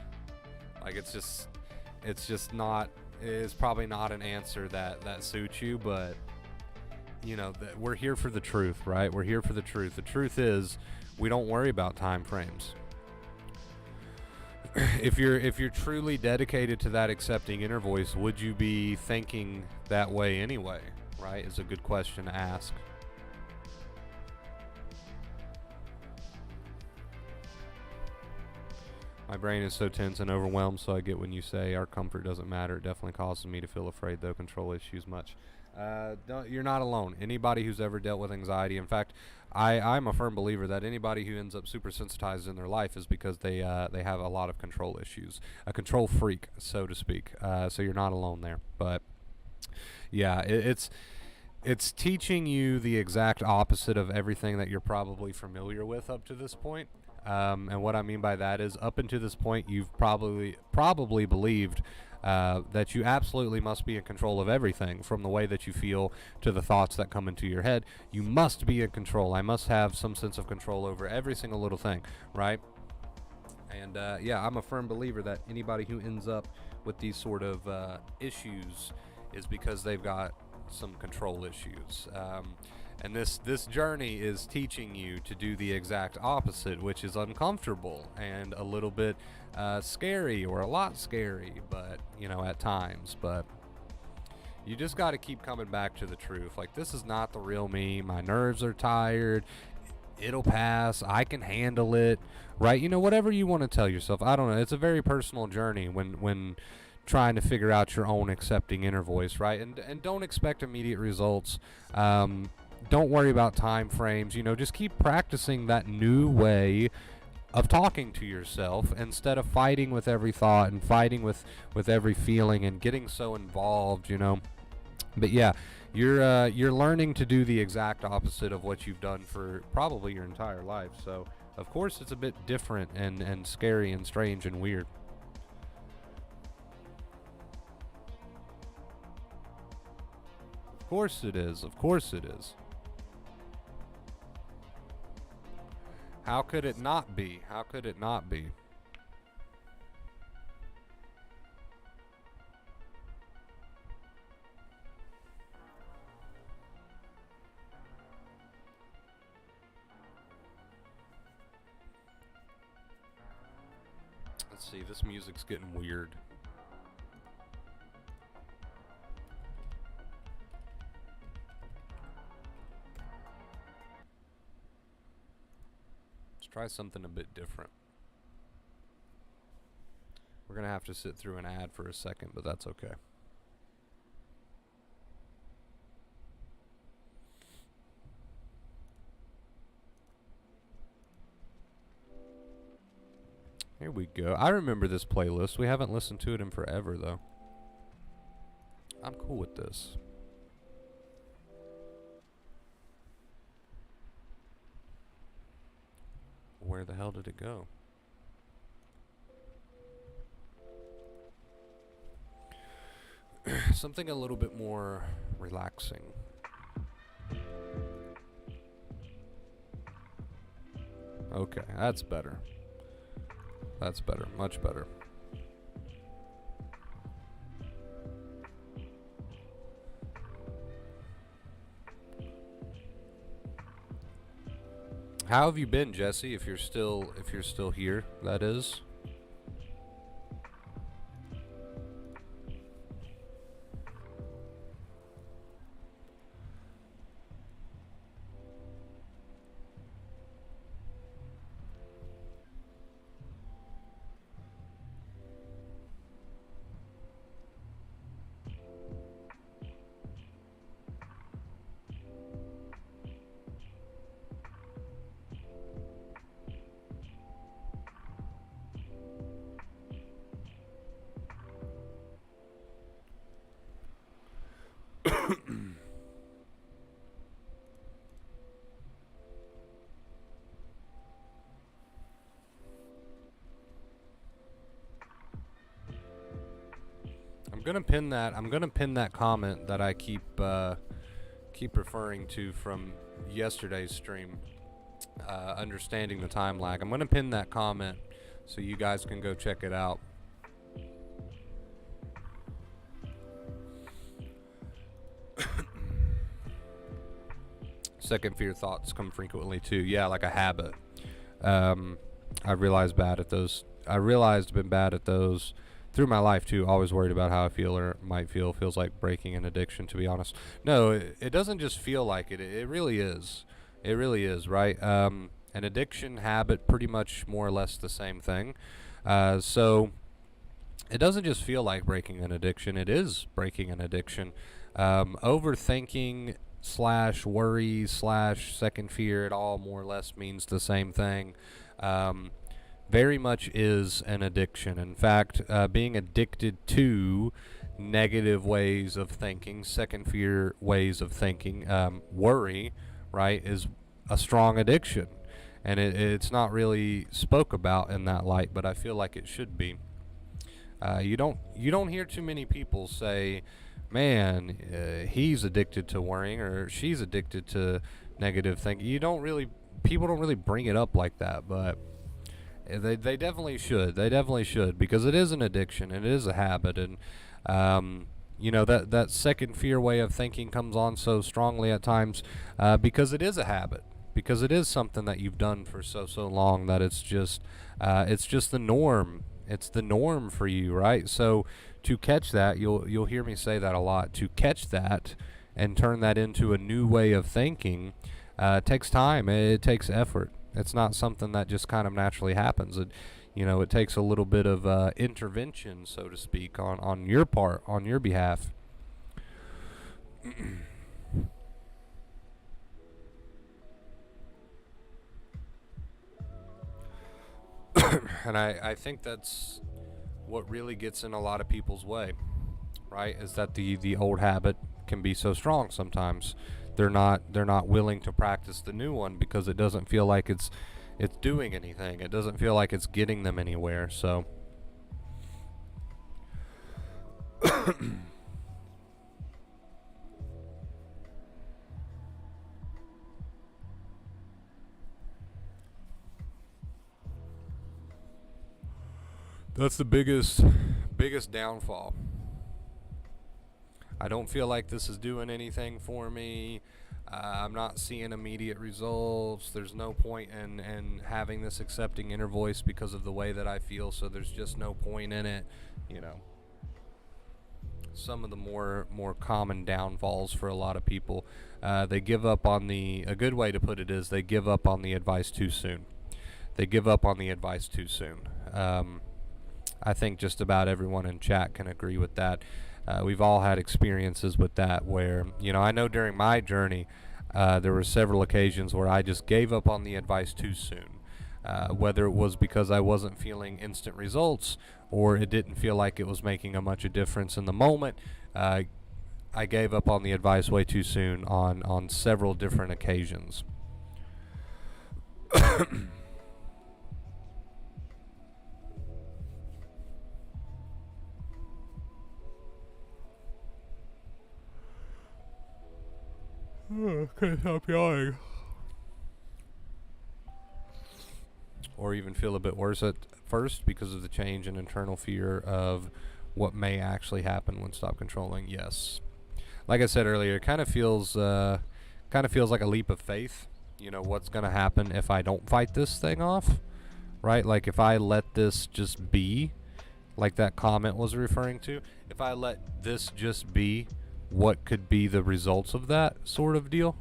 Like it's just not, it is probably not an answer that suits you, but you know, we're here for the truth, right? We're here for the truth. The truth is we don't worry about time frames. If you're truly dedicated to that accepting inner voice, would you be thinking that way anyway, right? Is a good question to ask. My brain is so tense and overwhelmed, so I get when you say our comfort doesn't matter. It definitely causes me to feel afraid, though, control issues much. You're not alone. Anybody who's ever dealt with anxiety, in fact, I'm a firm believer that anybody who ends up super sensitized in their life is because they have a lot of control issues, a control freak, so to speak. So you're not alone there. But yeah, it's teaching you the exact opposite of everything that you're probably familiar with up to this point. And what I mean by that is, up until this point, you've probably believed that you absolutely must be in control of everything, from the way that you feel to the thoughts that come into your head. You must be in control. I must have some sense of control over every single little thing, right? And yeah, I'm a firm believer that anybody who ends up with these sort of issues is because they've got some control issues. And this journey is teaching you to do the exact opposite, which is uncomfortable and a little bit scary, or a lot scary, but, you know, at times. But you just got to keep coming back to the truth. Like, this is not the real me. My nerves are tired. It'll pass. I can handle it, right? You know, whatever you want to tell yourself. I don't know. It's a very personal journey when trying to figure out your own accepting inner voice, right? And don't expect immediate results. Don't worry about time frames. You know, just keep practicing that new way of talking to yourself, instead of fighting with every thought and fighting with every feeling and getting so involved, you know. But yeah, you're learning to do the exact opposite of what you've done for probably your entire life. So of course it's a bit different and scary and strange and weird. Of course it is. Of course it is. How could it not be? How could it not be? Let's see, this music's getting weird. Let's try something a bit different. We're gonna have to sit through an ad for a second, but that's okay. Here we go. I remember this playlist. We haven't listened to it in forever, though. I'm cool with this. Where the hell did it go? Something a little bit more relaxing. Okay, that's better. That's better, much better. How have you been, Jesse? If you're still here, that is. I'm gonna pin that comment that I keep referring to from yesterday's stream. Understanding the time lag. I'm gonna pin that comment so you guys can go check it out. Second fear thoughts come frequently too. Yeah, like a habit. I realized been bad at those through my life too. Always worried about how I feel or might feel. Feels like breaking an addiction, to be honest. No, it doesn't just feel like it. It really is. It really is, right? An addiction, habit, pretty much more or less the same thing. So it doesn't just feel like breaking an addiction. It is breaking an addiction. Overthinking / worry / second fear, it all more or less means the same thing. Very much is an addiction. In fact, being addicted to negative ways of thinking, second fear ways of thinking, worry, right, is a strong addiction. And it's not really spoke about in that light, but I feel like it should be. You don't hear too many people say, man, he's addicted to worrying or she's addicted to negative thinking. People don't really bring it up like that, but they definitely should. They definitely should, because it is an addiction and it is a habit. And that second fear way of thinking comes on so strongly at times because it is a habit, because it is something that you've done for so long that it's just the norm. It's the norm for you, right? So to catch that, you'll hear me say that a lot. To catch that and turn that into a new way of thinking takes time. It takes effort. It's not something that just kind of naturally happens. It takes a little bit of intervention, so to speak, on your part, on your behalf. And I think that's what really gets in a lot of people's way, right? Is that the old habit can be so strong sometimes. They're not willing to practice the new one because it doesn't feel like it's doing anything. It doesn't feel like it's getting them anywhere. So that's the biggest downfall. I don't feel like this is doing anything for me. I'm not seeing immediate results. There's no point in having this accepting inner voice because of the way that I feel, so there's just no point in it. You know, some of the more common downfalls for a lot of people, they give up on a good way to put it is they give up on the advice too soon. They give up on the advice too soon. I think just about everyone in chat can agree with that. We've all had experiences with that where, I know during my journey, there were several occasions where I just gave up on the advice too soon. Whether it was because I wasn't feeling instant results or it didn't feel like it was making a much of difference in the moment, I gave up on the advice way too soon on several different occasions. Can't stop yawning. Or even feel a bit worse at first because of the change in internal fear of what may actually happen when stop controlling. Yes, like I said earlier, it kind of feels like a leap of faith. What's gonna happen if I don't fight this thing off, right? Like if I let this just be, like that comment was referring to. If I let this just be, what could be the results of that sort of deal?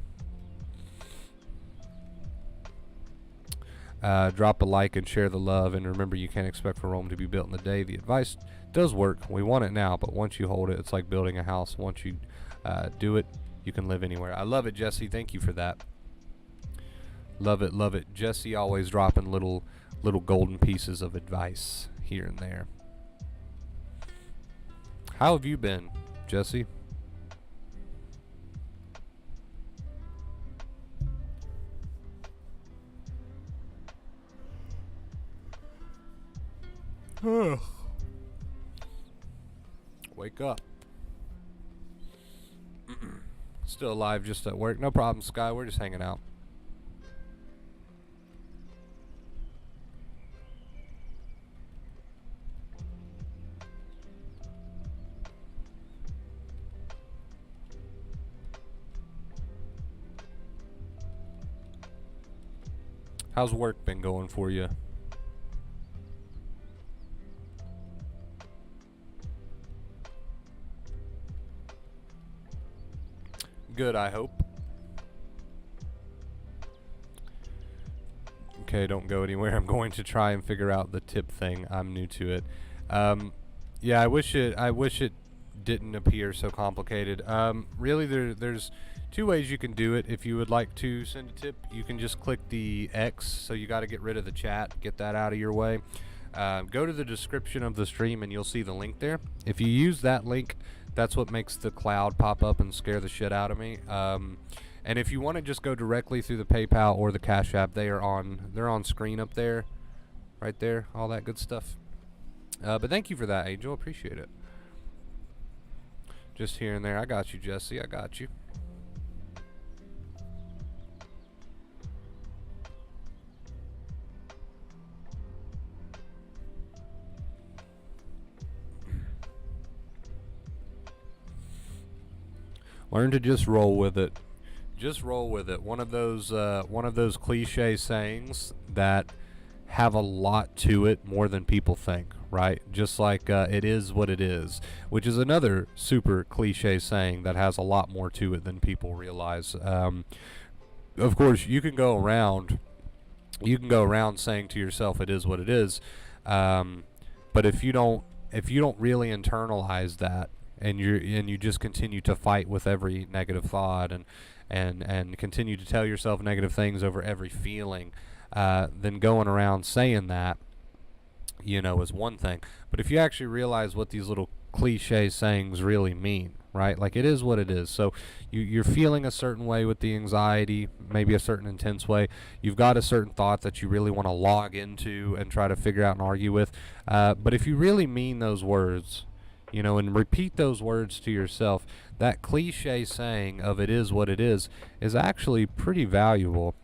Drop a like and share the love, and remember, you can't expect for Rome to be built in a day. The advice does work. We want it now, but once you hold it, it's like building a house. Once you do it, you can live anywhere. I love it, Jesse. Thank you for that. Love it, love it. Jesse always dropping little golden pieces of advice here and there. How have you been, Jesse? Wake up. Still alive, just at work. No problem, Sky. We're just hanging out. How's work been going for you? Good, I hope. Okay, don't go anywhere. I'm going to try and figure out the tip thing. I'm new to it. Yeah, I wish it didn't appear so complicated. Really, there's two ways you can do it. If you would like to send a tip, you can just click the X. So you got to get rid of the chat, get that out of your way. Go to the description of the stream and you'll see the link there. If you use that link, that's what makes the cloud pop up and scare the shit out of me. And if you want to just go directly through the PayPal or the Cash App, they're on screen up there, right there, all that good stuff. But thank you for that, Angel. Appreciate it. Just here and there. I got you, Jesse. I got you. Learn to just roll with it. Just roll with it. One of those cliche sayings that have a lot to it more than people think, right? Just like it is what it is, which is another super cliche saying that has a lot more to it than people realize. Of course, you can go around saying to yourself, "It is what it is," but if you don't really internalize that, and you just continue to fight with every negative thought and continue to tell yourself negative things over every feeling, then going around saying that, is one thing. But if you actually realize what these little cliche sayings really mean, right? Like, it is what it is. So you're feeling a certain way with the anxiety, maybe a certain intense way. You've got a certain thought that you really want to log into and try to figure out and argue with. But if you really mean those words, and repeat those words to yourself, that cliche saying of "it is what it is" is actually pretty valuable.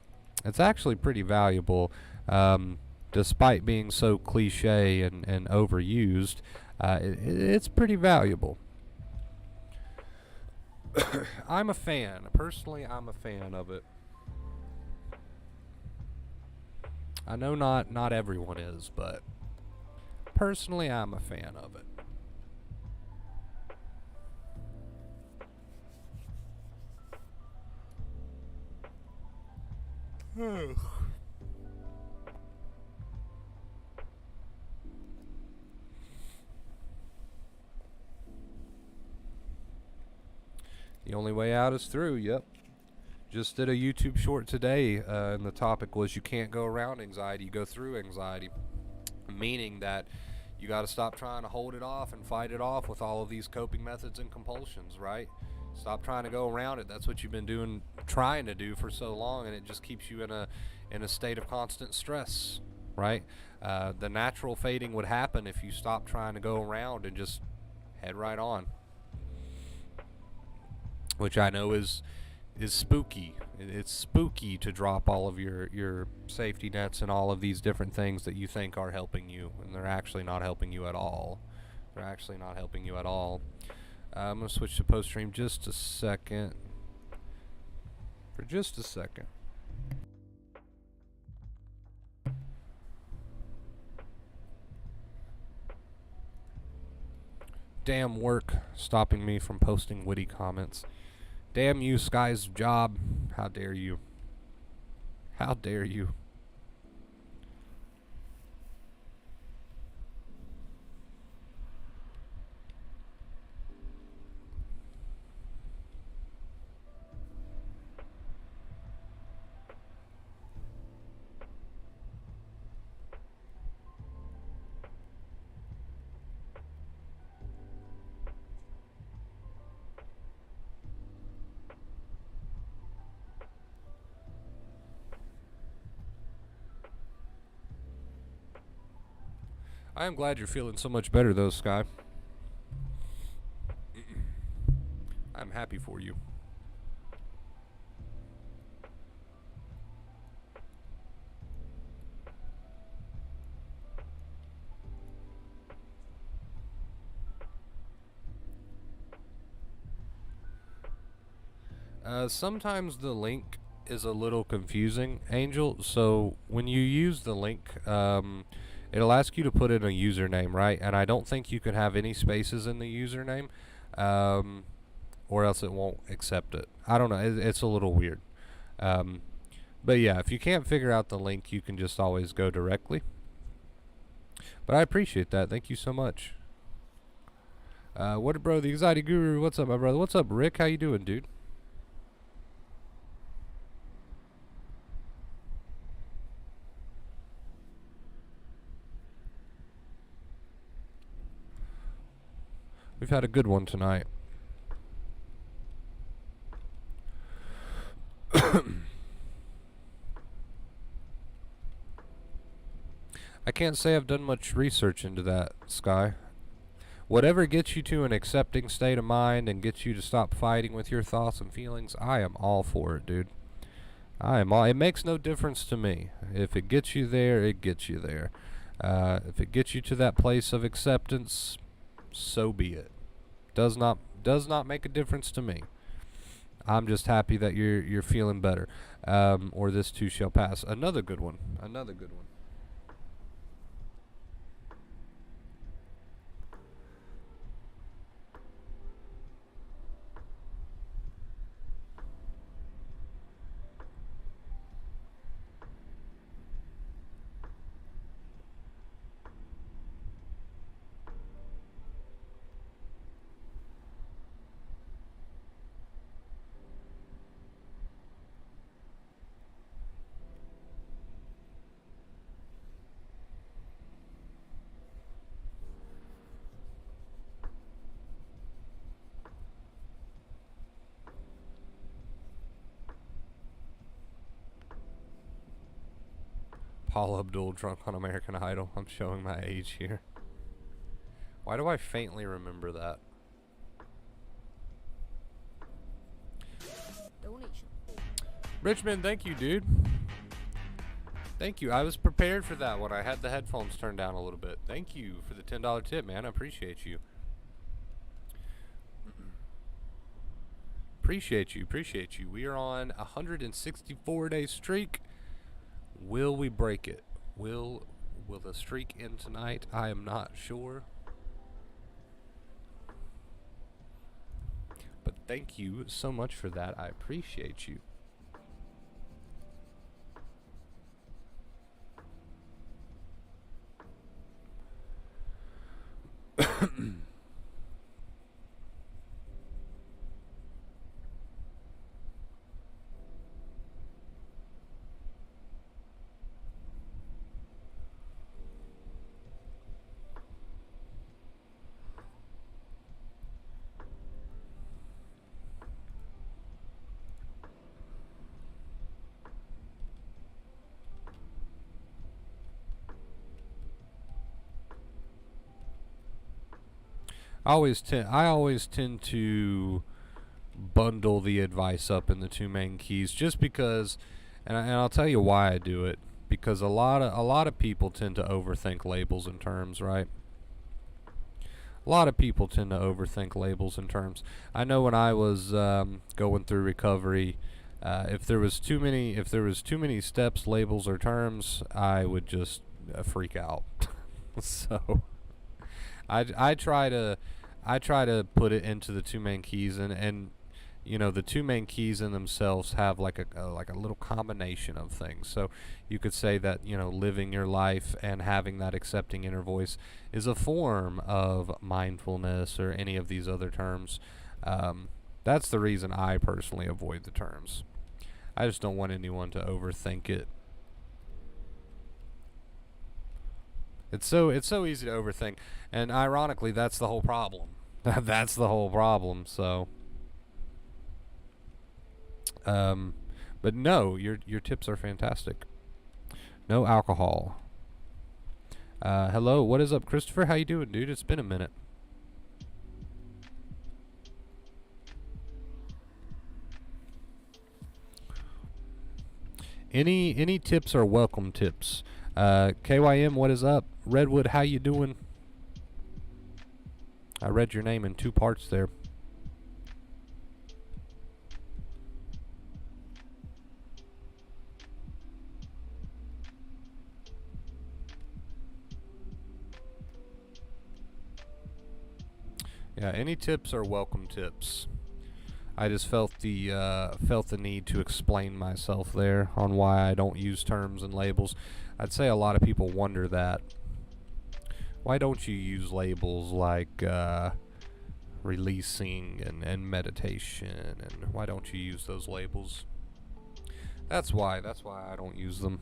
It's actually pretty valuable, despite being so cliche and overused. It's pretty valuable. I'm a fan. Personally, I'm a fan of it. I know not everyone is, but personally, I'm a fan of it. The only way out is through. Yep. Just did a YouTube short today, and the topic was you can't go around anxiety, you go through anxiety. Meaning that you got to stop trying to hold it off and fight it off with all of these coping methods and compulsions, right? Stop trying to go around it. That's what you've been doing, trying to do for so long, and it just keeps you in a state of constant stress, right? The natural fading would happen if you stop trying to go around and just head right on, which I know is spooky. It's spooky to drop all of your safety nets and all of these different things that you think are helping you, and they're actually not helping you at all. They're actually not helping you at all. I'm going to switch to post stream just a second. For just a second. Damn work stopping me from posting witty comments. Damn you, Sky's job. How dare you? How dare you? I am glad you're feeling so much better, though, Sky. I'm happy for you. Sometimes the link is a little confusing, Angel. So when you use the link, it'll ask you to put in a username, right? And I don't think you can have any spaces in the username, or else it won't accept it. I don't know. It's a little weird. But yeah, if you can't figure out the link, you can just always go directly. But I appreciate that. Thank you so much. What, bro? The anxiety guru. What's up, my brother? What's up, Rick? How you doing, dude? We've had a good one tonight. I can't say I've done much research into that, Sky. Whatever gets you to an accepting state of mind and gets you to stop fighting with your thoughts and feelings, I am all for it, dude. I am all. It makes no difference to me. If it gets you there, it gets you there. If it gets you to that place of acceptance, so be it. Does not make a difference to me. I'm just happy that you're feeling better. Or this too shall pass. Another good one. Another good one. Paul Abdul drunk on American Idol. I'm showing my age here. Why do I faintly remember that? Donation. Richmond, thank you, dude. Thank you. I was prepared for that one. I had the headphones turned down a little bit. Thank you for the $10 tip, man. I appreciate you. Appreciate you. Appreciate you. We are on a 164-day streak. Will we break it? Will the streak end tonight? I am not sure. But thank you so much for that. I appreciate you. I always tend to bundle the advice up in the two main keys just because, and I'll tell you why I do it, because a lot of people tend to overthink labels and terms, right? A lot of people tend to overthink labels and terms. I know when I was going through recovery, if there was too many steps, labels, or terms, I would just freak out. So I try to put it into the two main keys, and you know, the two main keys in themselves have like a little combination of things. So you could say that, you know, living your life and having that accepting inner voice is a form of mindfulness, or any of these other terms. That's the reason I personally avoid the terms. I just don't want anyone to overthink it. It's so easy to overthink, and ironically, that's the whole problem. That's the whole problem. So, but no, your tips are fantastic. No alcohol. Hello, what is up, Christopher? How you doing, dude? It's been a minute. Any tips are welcome tips. KYM, what is up? Redwood, how you doing? I read your name in two parts there. Yeah, any tips are welcome tips. I just felt the need to explain myself there on why I don't use terms and labels. I'd say a lot of people wonder that. Why don't you use labels like releasing and meditation, and why don't you use those labels? That's why I don't use them.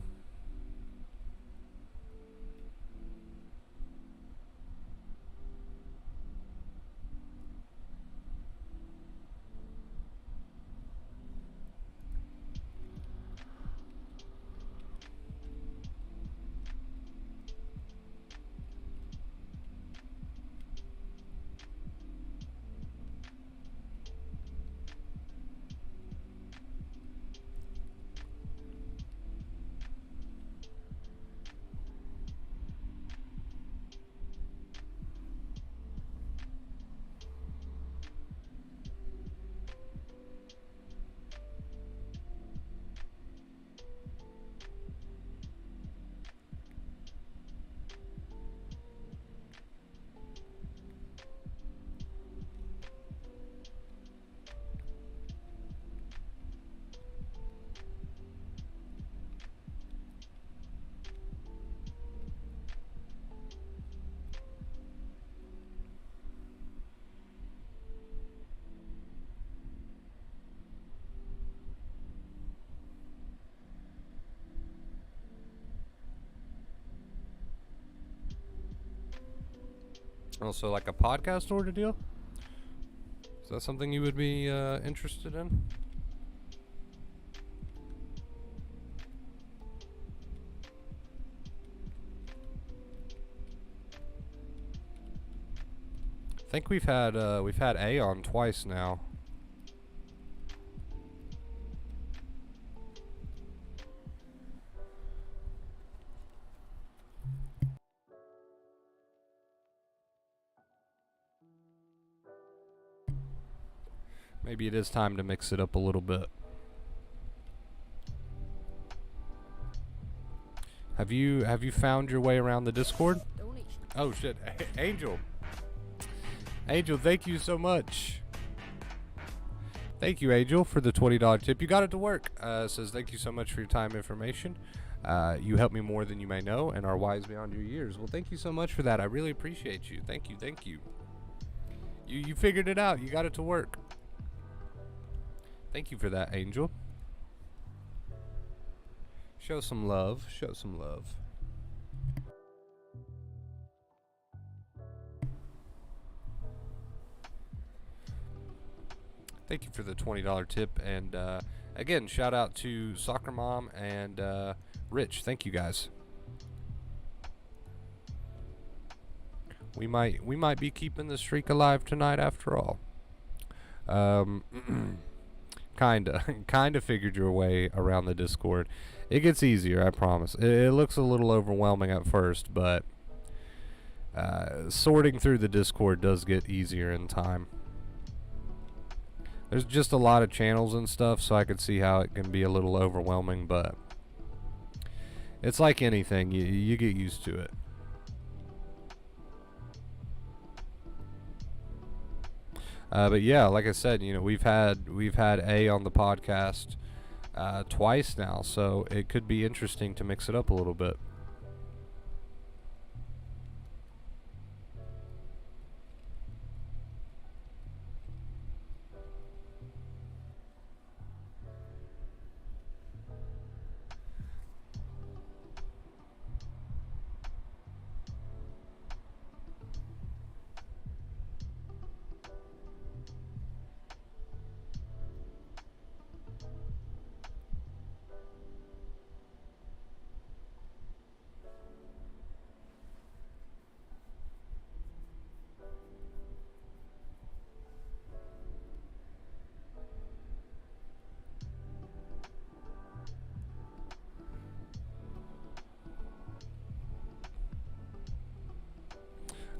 Also, like a podcast sort of deal? Is that something you would be interested in? I think we've had A on twice now. Maybe it is time to mix it up a little bit. Have you found your way around the Discord? Oh shit, Angel. Angel, thank you so much. Thank you, Angel, for the $20 tip. You got it to work. Says thank you so much for your time, information. You help me more than you may know, and are wise beyond your years. Well, thank you so much for that. I really appreciate you. Thank you, thank you. You figured it out. You got it to work. Thank you for that, Angel. Show some love. Show some love. Thank you for the $20 tip. And again, shout out to Soccer Mom and Rich. Thank you guys. We might be keeping the streak alive tonight after all. Kinda figured your way around the Discord. It gets easier, I promise. It looks a little overwhelming at first, but sorting through the Discord does get easier in time. There's just a lot of channels and stuff, so I could see how it can be a little overwhelming, but it's like anything, you get used to it. But yeah, like I said, you know, we've had A on the podcast twice now, so it could be interesting to mix it up a little bit.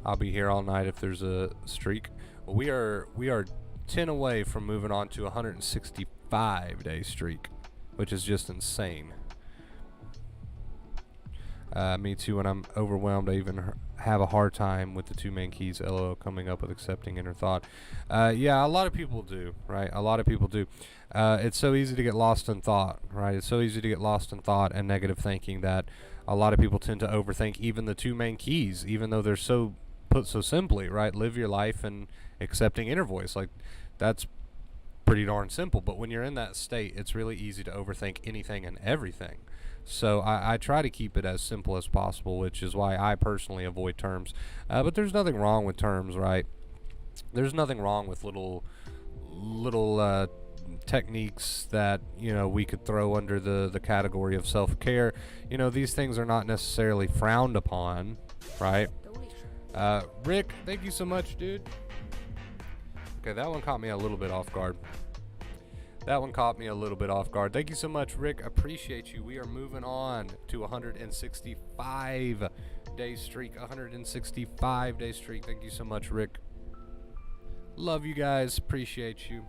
I'll be here all night if there's a streak. Well, we are 10 away from moving on to a 165-day streak, which is just insane. Me too, when I'm overwhelmed, I even have a hard time with the two main keys, LOL, coming up with accepting inner thought. Yeah, a lot of people do, right? A lot of people do. It's so easy to get lost in thought, right? It's so easy to get lost in thought and negative thinking that a lot of people tend to overthink even the two main keys, even though they're so put so simply, right? Live your life and accepting inner voice. Like, that's pretty darn simple. But when you're in that state, it's really easy to overthink anything and everything. So I try to keep it as simple as possible, which is why I personally avoid terms. But there's nothing wrong with terms, right? There's nothing wrong with little techniques that, you know, we could throw under the category of self-care. You know, these things are not necessarily frowned upon, right? Rick, thank you so much, dude. Okay, that one caught me a little bit off guard. Thank you so much, Rick. Appreciate you. We are moving on to 165-day streak. 165-day streak. Thank you so much, Rick. Love you guys. Appreciate you.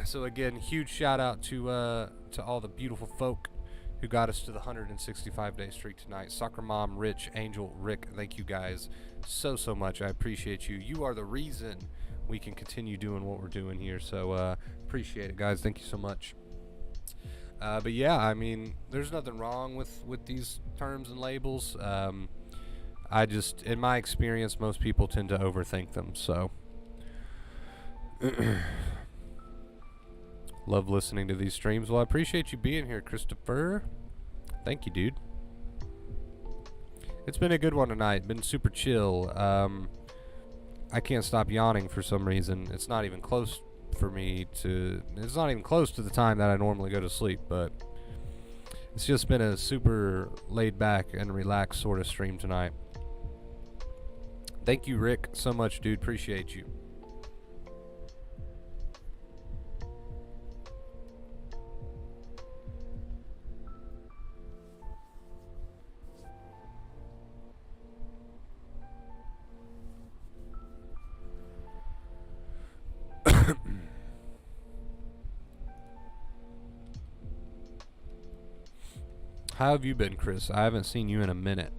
So again, huge shout out to all the beautiful folk who got us to the 165-day streak tonight. Soccer Mom, Rich, Angel, Rick, thank you guys so much. I appreciate you. You are the reason we can continue doing what we're doing here. So appreciate it, guys. Thank you so much. But yeah, I mean, there's nothing wrong with these terms and labels. I just, in my experience, most people tend to overthink them. So love listening to these streams. Well, I appreciate you being here, Christopher. Thank you, dude. It's been a good one tonight. Been super chill. I can't stop yawning for some reason. It's not even close for me to... It's not even close to the time that I normally go to sleep, but it's just been a super laid back and relaxed sort of stream tonight. Thank you, Rick, so much, dude. Appreciate you. How have you been, Chris? I haven't seen you in a minute.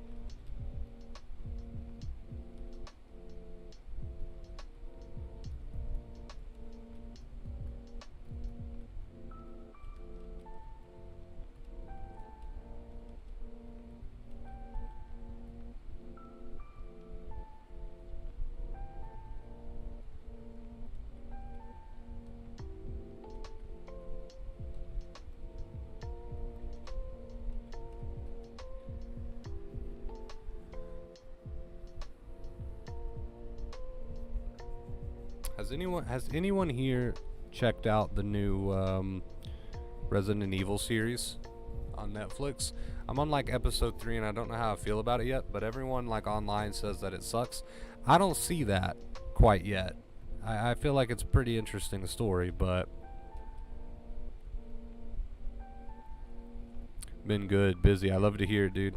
Has anyone here checked out the new Resident Evil series on Netflix? I'm on like episode 3 and I don't know how I feel about it yet, but everyone like online says that it sucks. I don't see that quite yet. I feel like it's a pretty interesting story, but been good, busy. I love to hear it, dude.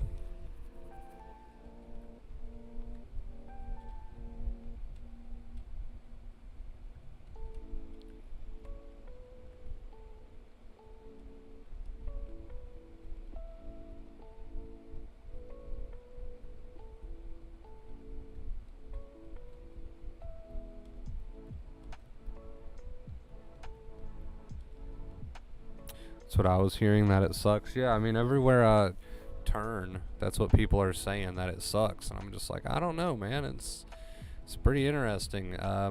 That's what I was hearing, that it sucks. Yeah, I mean, everywhere I turn, that's what people are saying, that it sucks. And I'm just like, I don't know, man. It's pretty interesting. I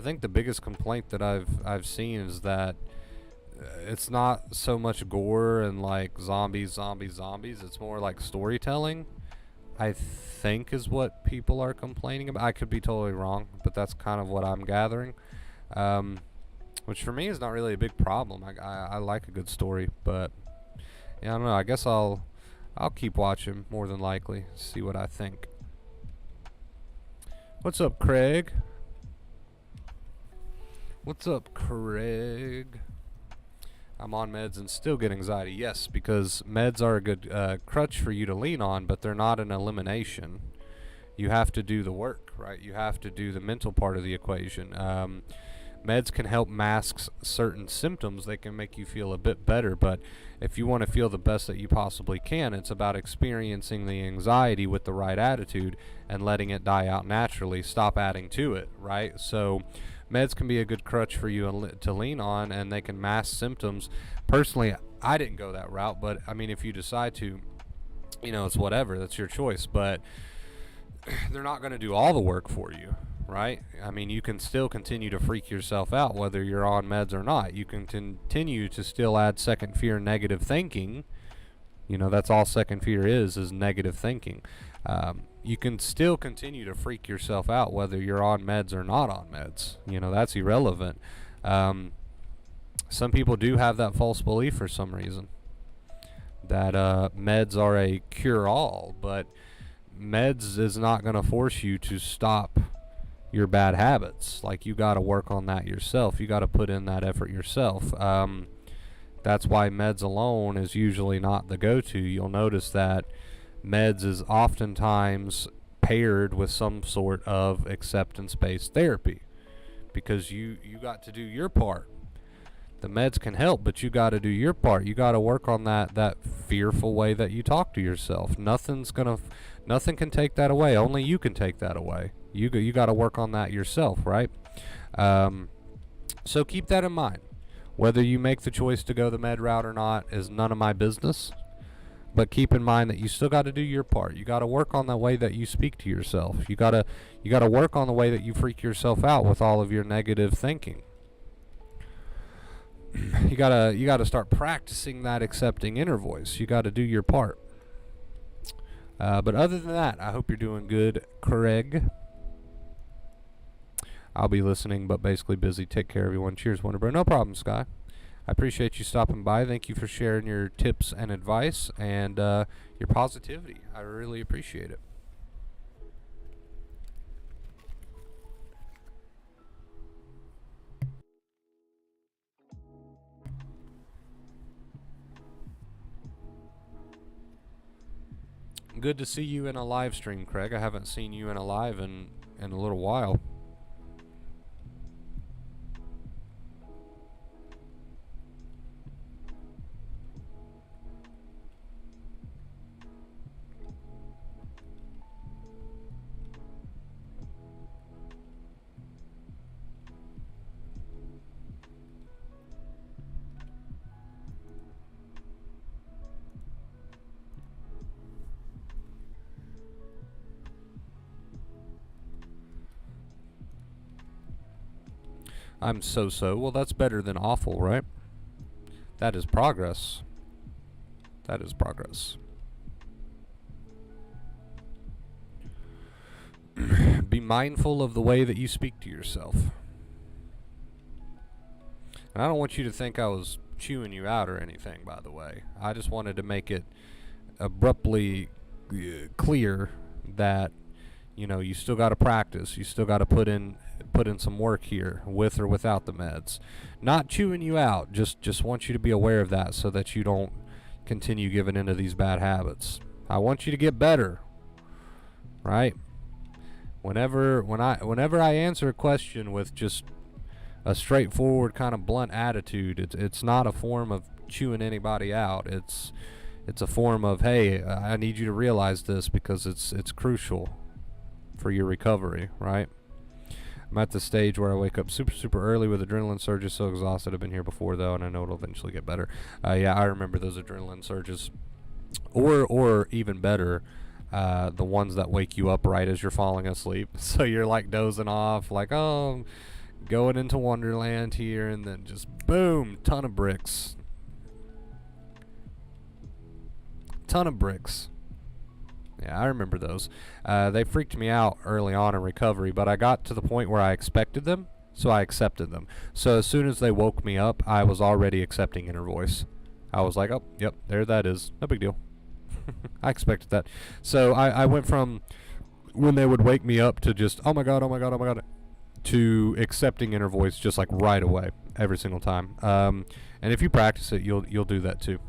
think the biggest complaint that I've seen is that it's not so much gore and like zombies. It's more like storytelling, I think, is what people are complaining about. I could be totally wrong, but that's kind of what I'm gathering. Um, which for me is not really a big problem. I like a good story, but yeah, I don't know. I guess I'll keep watching more than likely. See what I think. What's up, Craig? What's up, Craig? I'm on meds and still get anxiety. Yes, because meds are a good crutch for you to lean on, but they're not an elimination. You have to do the work, right? You have to do the mental part of the equation. Meds can help mask certain symptoms. They can make you feel a bit better, but if you want to feel the best that you possibly can, it's about experiencing the anxiety with the right attitude and letting it die out naturally. Stop adding to it, right? So meds can be a good crutch for you to lean on, and they can mask symptoms. Personally, I didn't go that route, but I mean, if you decide to, it's whatever. That's your choice, but they're not going to do all the work for you, right? I mean, you can still continue to freak yourself out whether you're on meds or not. You can continue to still add second fear, negative thinking. That's all second fear is negative thinking. You can still continue to freak yourself out whether you're on meds or not on meds. That's irrelevant. Some people do have that false belief for some reason that meds are a cure-all, but meds is not going to force you to stop your bad habits. Like, you got to work on that yourself. You got to put in that effort yourself. That's why meds alone is usually not the go-to. You'll notice that meds is oftentimes paired with some sort of acceptance-based therapy, because you got to do your part. The meds can help, but you got to do your part. You got to work on that fearful way that you talk to yourself. Nothing can take that away. Only you can take that away. You got to work on that yourself, right? So keep that in mind. Whether you make the choice to go the med route or not is none of my business. But keep in mind that you still got to do your part. You got to work on the way that you speak to yourself. You got to work on the way that you freak yourself out with all of your negative thinking. You gotta start practicing that accepting inner voice. You got to do your part. But other than that, I hope you're doing good, Craig. I'll be listening, but basically busy. Take care, everyone. Cheers, Wonder Bro. No problem, Sky. I appreciate you stopping by. Thank you for sharing your tips and advice and your positivity. I really appreciate it. Good to see you in a live stream, Craig. I haven't seen you in a live in a little while. I'm so-so. Well, that's better than awful, right? That is progress. That is progress. Be mindful of the way that you speak to yourself. And I don't want you to think I was chewing you out or anything, by the way. I just wanted to make it abruptly clear that, you know, you still got to practice. You still got to put in some work here, with or without the meds. Not chewing you out. Just want you to be aware of that so that you don't continue giving into these bad habits. I want you to get better. Right? Whenever I answer a question with just a straightforward kind of blunt attitude, it's not a form of chewing anybody out. It's a form of, hey, I need you to realize this because it's crucial for your recovery, right? I'm at the stage where I wake up super early with adrenaline surges, so exhausted. I've been here before though, and I know it'll eventually get better. Yeah, I remember those adrenaline surges, or even better, the ones that wake you up right as you're falling asleep. So you're like dozing off, like, oh, going into Wonderland here, and then just boom, ton of bricks. Ton of bricks. Yeah, I remember those. They freaked me out early on in recovery, but I got to the point where I expected them, so I accepted them. So as soon as they woke me up, I was already accepting inner voice. I was like, oh, yep, there that is. No big deal. I expected that. So I went from when they would wake me up to just, oh my God, to accepting inner voice just like right away, every single time. And if you practice it, you'll do that too.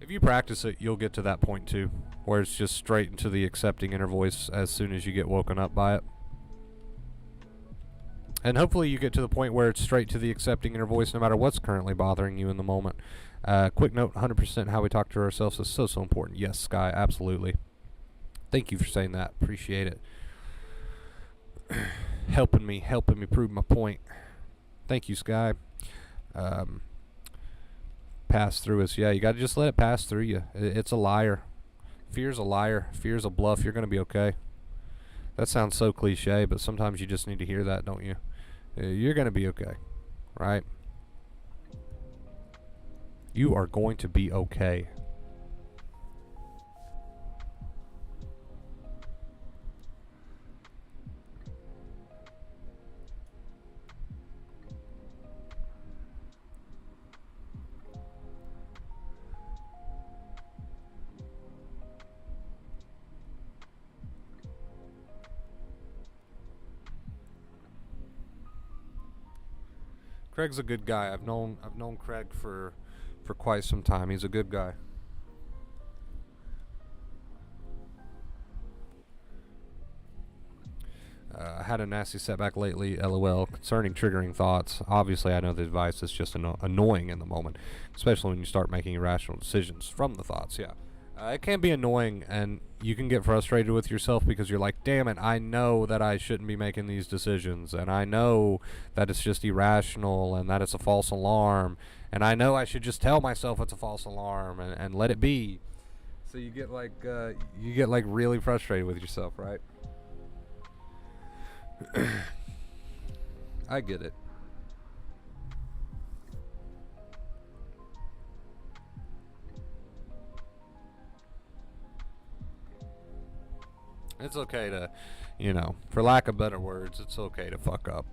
If you practice it, you'll get to that point too, where it's just straight into the accepting inner voice as soon as you get woken up by it. And hopefully you get to the point where it's straight to the accepting inner voice no matter what's currently bothering you in the moment. Quick note, 100% how we talk to ourselves is so important. Yes, Sky, absolutely. Thank you for saying that. Appreciate it. helping me prove my point. Thank you, Sky. Pass through us. Yeah, you got to just let it pass through you. It's a liar. Fear's a liar. Fear's a bluff. You're going to be okay. That sounds so cliche, but sometimes you just need to hear that, don't you? You're going to be okay, right? You are going to be okay. Craig's a good guy. I've known Craig for quite some time. He's a good guy. I had a nasty setback lately, LOL, concerning triggering thoughts. Obviously, I know the advice is just annoying in the moment, especially when you start making irrational decisions from the thoughts, yeah. It can be annoying, and you can get frustrated with yourself because you're like, damn it, I know that I shouldn't be making these decisions, and I know that it's just irrational, and that it's a false alarm, and I know I should just tell myself it's a false alarm, and let it be. So you get like really frustrated with yourself, right? I get it. It's okay to, for lack of better words, it's okay to fuck up.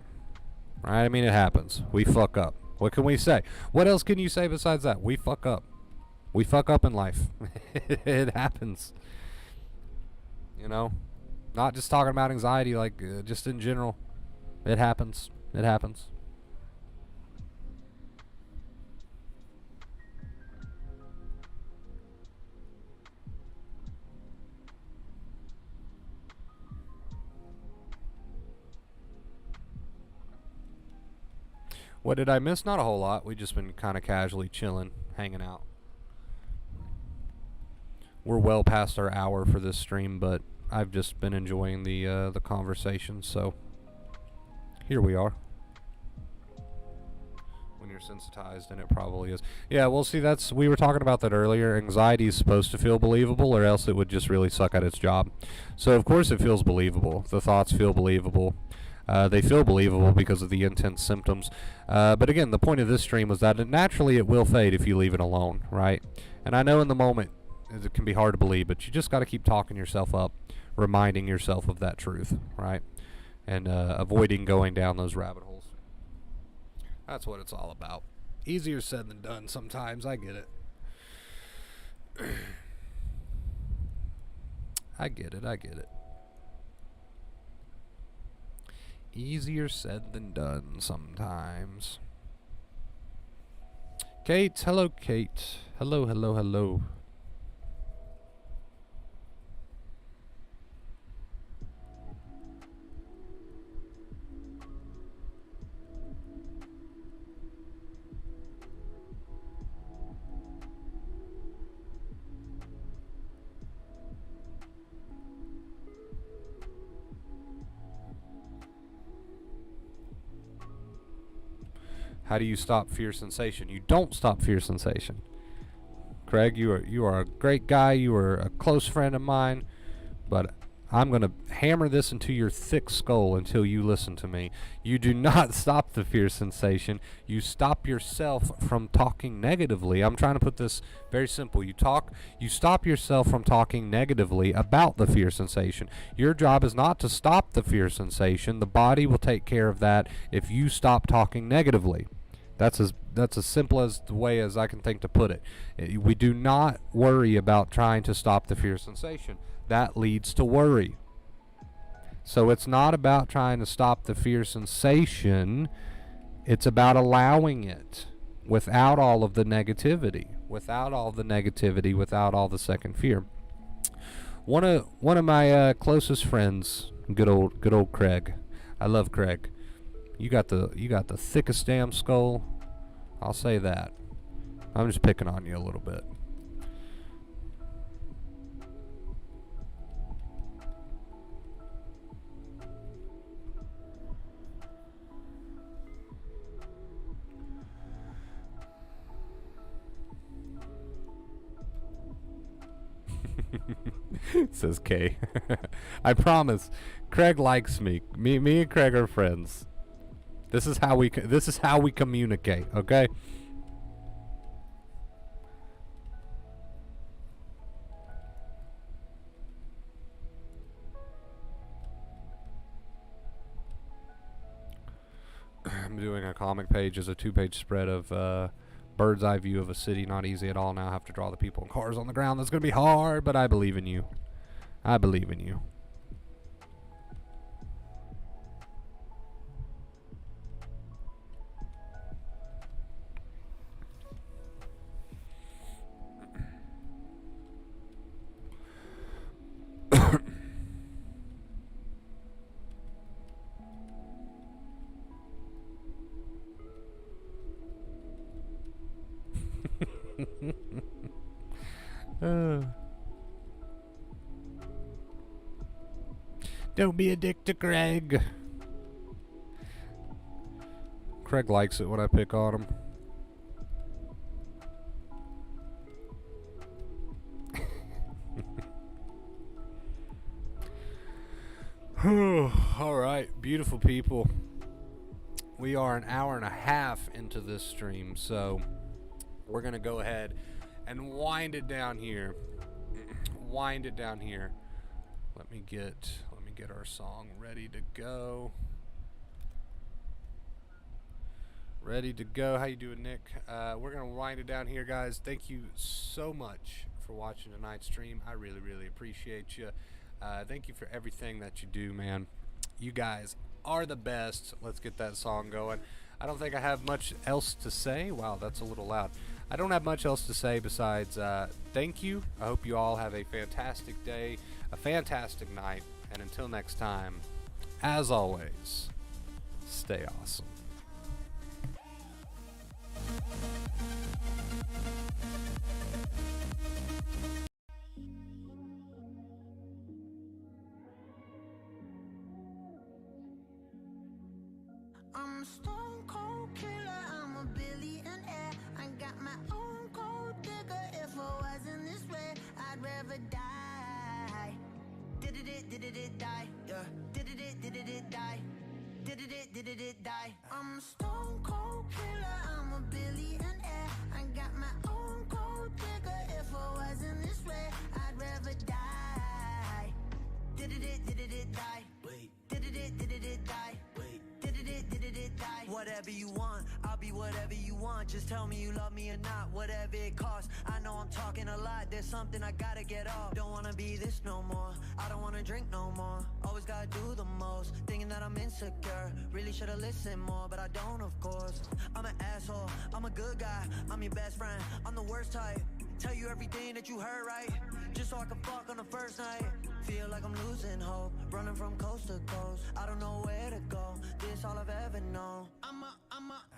Right? I mean, it happens. We fuck up. What can we say? What else can you say besides that? We fuck up. We fuck up in life. It happens. Not just talking about anxiety, like just in general. It happens. It happens. What did I miss? Not a whole lot. We've just been kind of casually chilling, hanging out. We're well past our hour for this stream, but I've just been enjoying the conversation, so here we are. When you're sensitized, and it probably is. Yeah, well, see, we were talking about that earlier. Anxiety is supposed to feel believable, or else it would just really suck at its job. So, of course, it feels believable. The thoughts feel believable. They feel believable because of the intense symptoms. But again, the point of this stream was that naturally it will fade if you leave it alone, right? And I know in the moment it can be hard to believe, but you just got to keep talking yourself up, reminding yourself of that truth, right? And avoiding going down those rabbit holes. That's what it's all about. Easier said than done sometimes. I get it. I get it. Easier said than done sometimes. Kate, hello Kate. Hello. How do you stop fear sensation? You don't stop fear sensation. Craig, you are a great guy. You are a close friend of mine, but I'm going to hammer this into your thick skull until you listen to me. You do not stop the fear sensation. You stop yourself from talking negatively. I'm trying to put this very simple. You stop yourself from talking negatively about the fear sensation. Your job is not to stop the fear sensation. The body will take care of that if you stop talking negatively. That's as simple as the way as I can think to put it. We do not worry about trying to stop the fear sensation. That leads to worry. So it's not about trying to stop the fear sensation. It's about allowing it without all of the negativity, without all the second fear. One of my closest friends, good old Craig. I love Craig. You got the thickest damn skull. I'll say that. I'm just picking on you a little bit. Says Kay. I promise. Craig likes me. Me and Craig are friends. This is how we communicate, okay? I'm doing a comic page as a 2-page spread of bird's eye view of a city. Not easy at all. Now I have to draw the people and cars on the ground. That's going to be hard, but I believe in you. I believe in you. Don't be a dick to Craig. Craig likes it when I pick on him. Alright, beautiful people. We are an hour and a half into this stream, so we're going to go ahead and wind it down here. Let me get our song ready to go. How you doing, Nick? We're going to wind it down here, guys. Thank you so much for watching tonight's stream. I really, really appreciate you. Thank you for everything that you do, man. You guys are the best. Let's get that song going. I don't think I have much else to say. Wow, that's a little loud. I don't have much else to say besides thank you. I hope you all have a fantastic day, a fantastic night, and until next time, as always, stay awesome. I'm a stone cold killer, I'm a billionaire. I got my own gold digger. If I wasn't this way, I'd rather die. Did it die? Yeah. Did it die? Did it die? I'm a stone cold killer. I'm a billionaire. I got my own gold digger. If I wasn't this way, I'd rather die. Did it die? Wait. Did it die? Wait. Did it die? Whatever you want, I'll be whatever you want. Just tell me you love me or not, whatever it costs. I know I'm talking a lot, there's something I gotta get off. Don't wanna be this no more, I don't wanna drink no more. Always gotta do the most, thinking that I'm insecure. Really should've listened more, but I don't of course. I'm an asshole, I'm a good guy, I'm your best friend, I'm the worst type. Tell you everything that you heard right, just so I can fuck on the first night. Feel like I'm losing hope, running from coast to coast. I don't know where to go, this all I've ever known.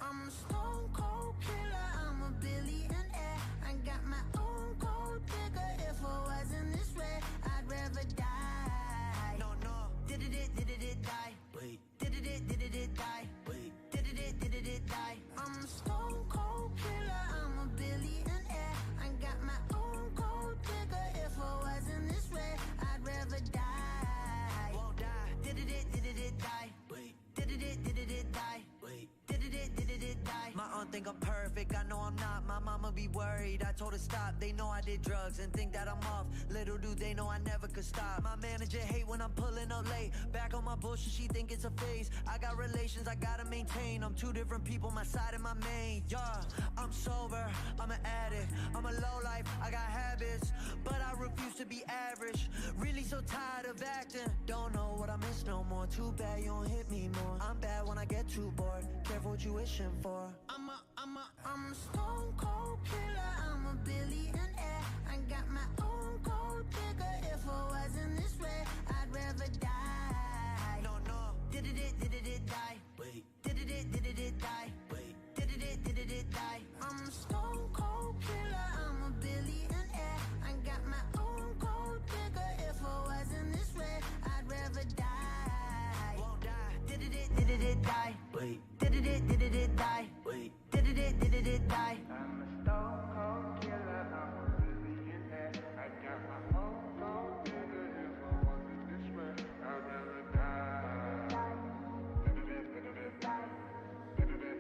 I'm a stone cold killer. I'm a billionaire. I got my own gold digger. If I wasn't this way, I'd rather die. No. Did it die? Wait. Did it die? Wait. Did it die? I'm a stone cold killer. I'm a billionaire. I got my own gold digger. If I wasn't this way, I'd rather die. Won't die. Did it die? Wait. Did it die? Wait. Did it die? My aunt think I'm perfect, I know I'm not. My mama be worried, I told her stop. They know I did drugs and think that I'm off. Little do they know I never could stop. My manager hate when I'm pulling up late. Back on my bullshit, she think it's a phase. I got relations I gotta maintain. I'm two different people, my side and my main. Yeah, I'm sober, I'm an addict, I'm a lowlife, I got habits, but I refuse to be average. Really so tired of acting, don't know what I miss no more. Too bad you don't hit me more. I'm bad when I get too bored, careful what you wishing for. I'm a stone cold killer. I'm a billionaire. I got my own gold digger. If I wasn't this way, I'd rather die. No. Did it die? Wait. Did it die? Wait. Did it die? I'm a stone cold killer. I'm a billionaire. I got my own gold digger. If I wasn't this way, I'd rather die. Won't die. Did it die? Wait. Did it die? Wait. Did it die?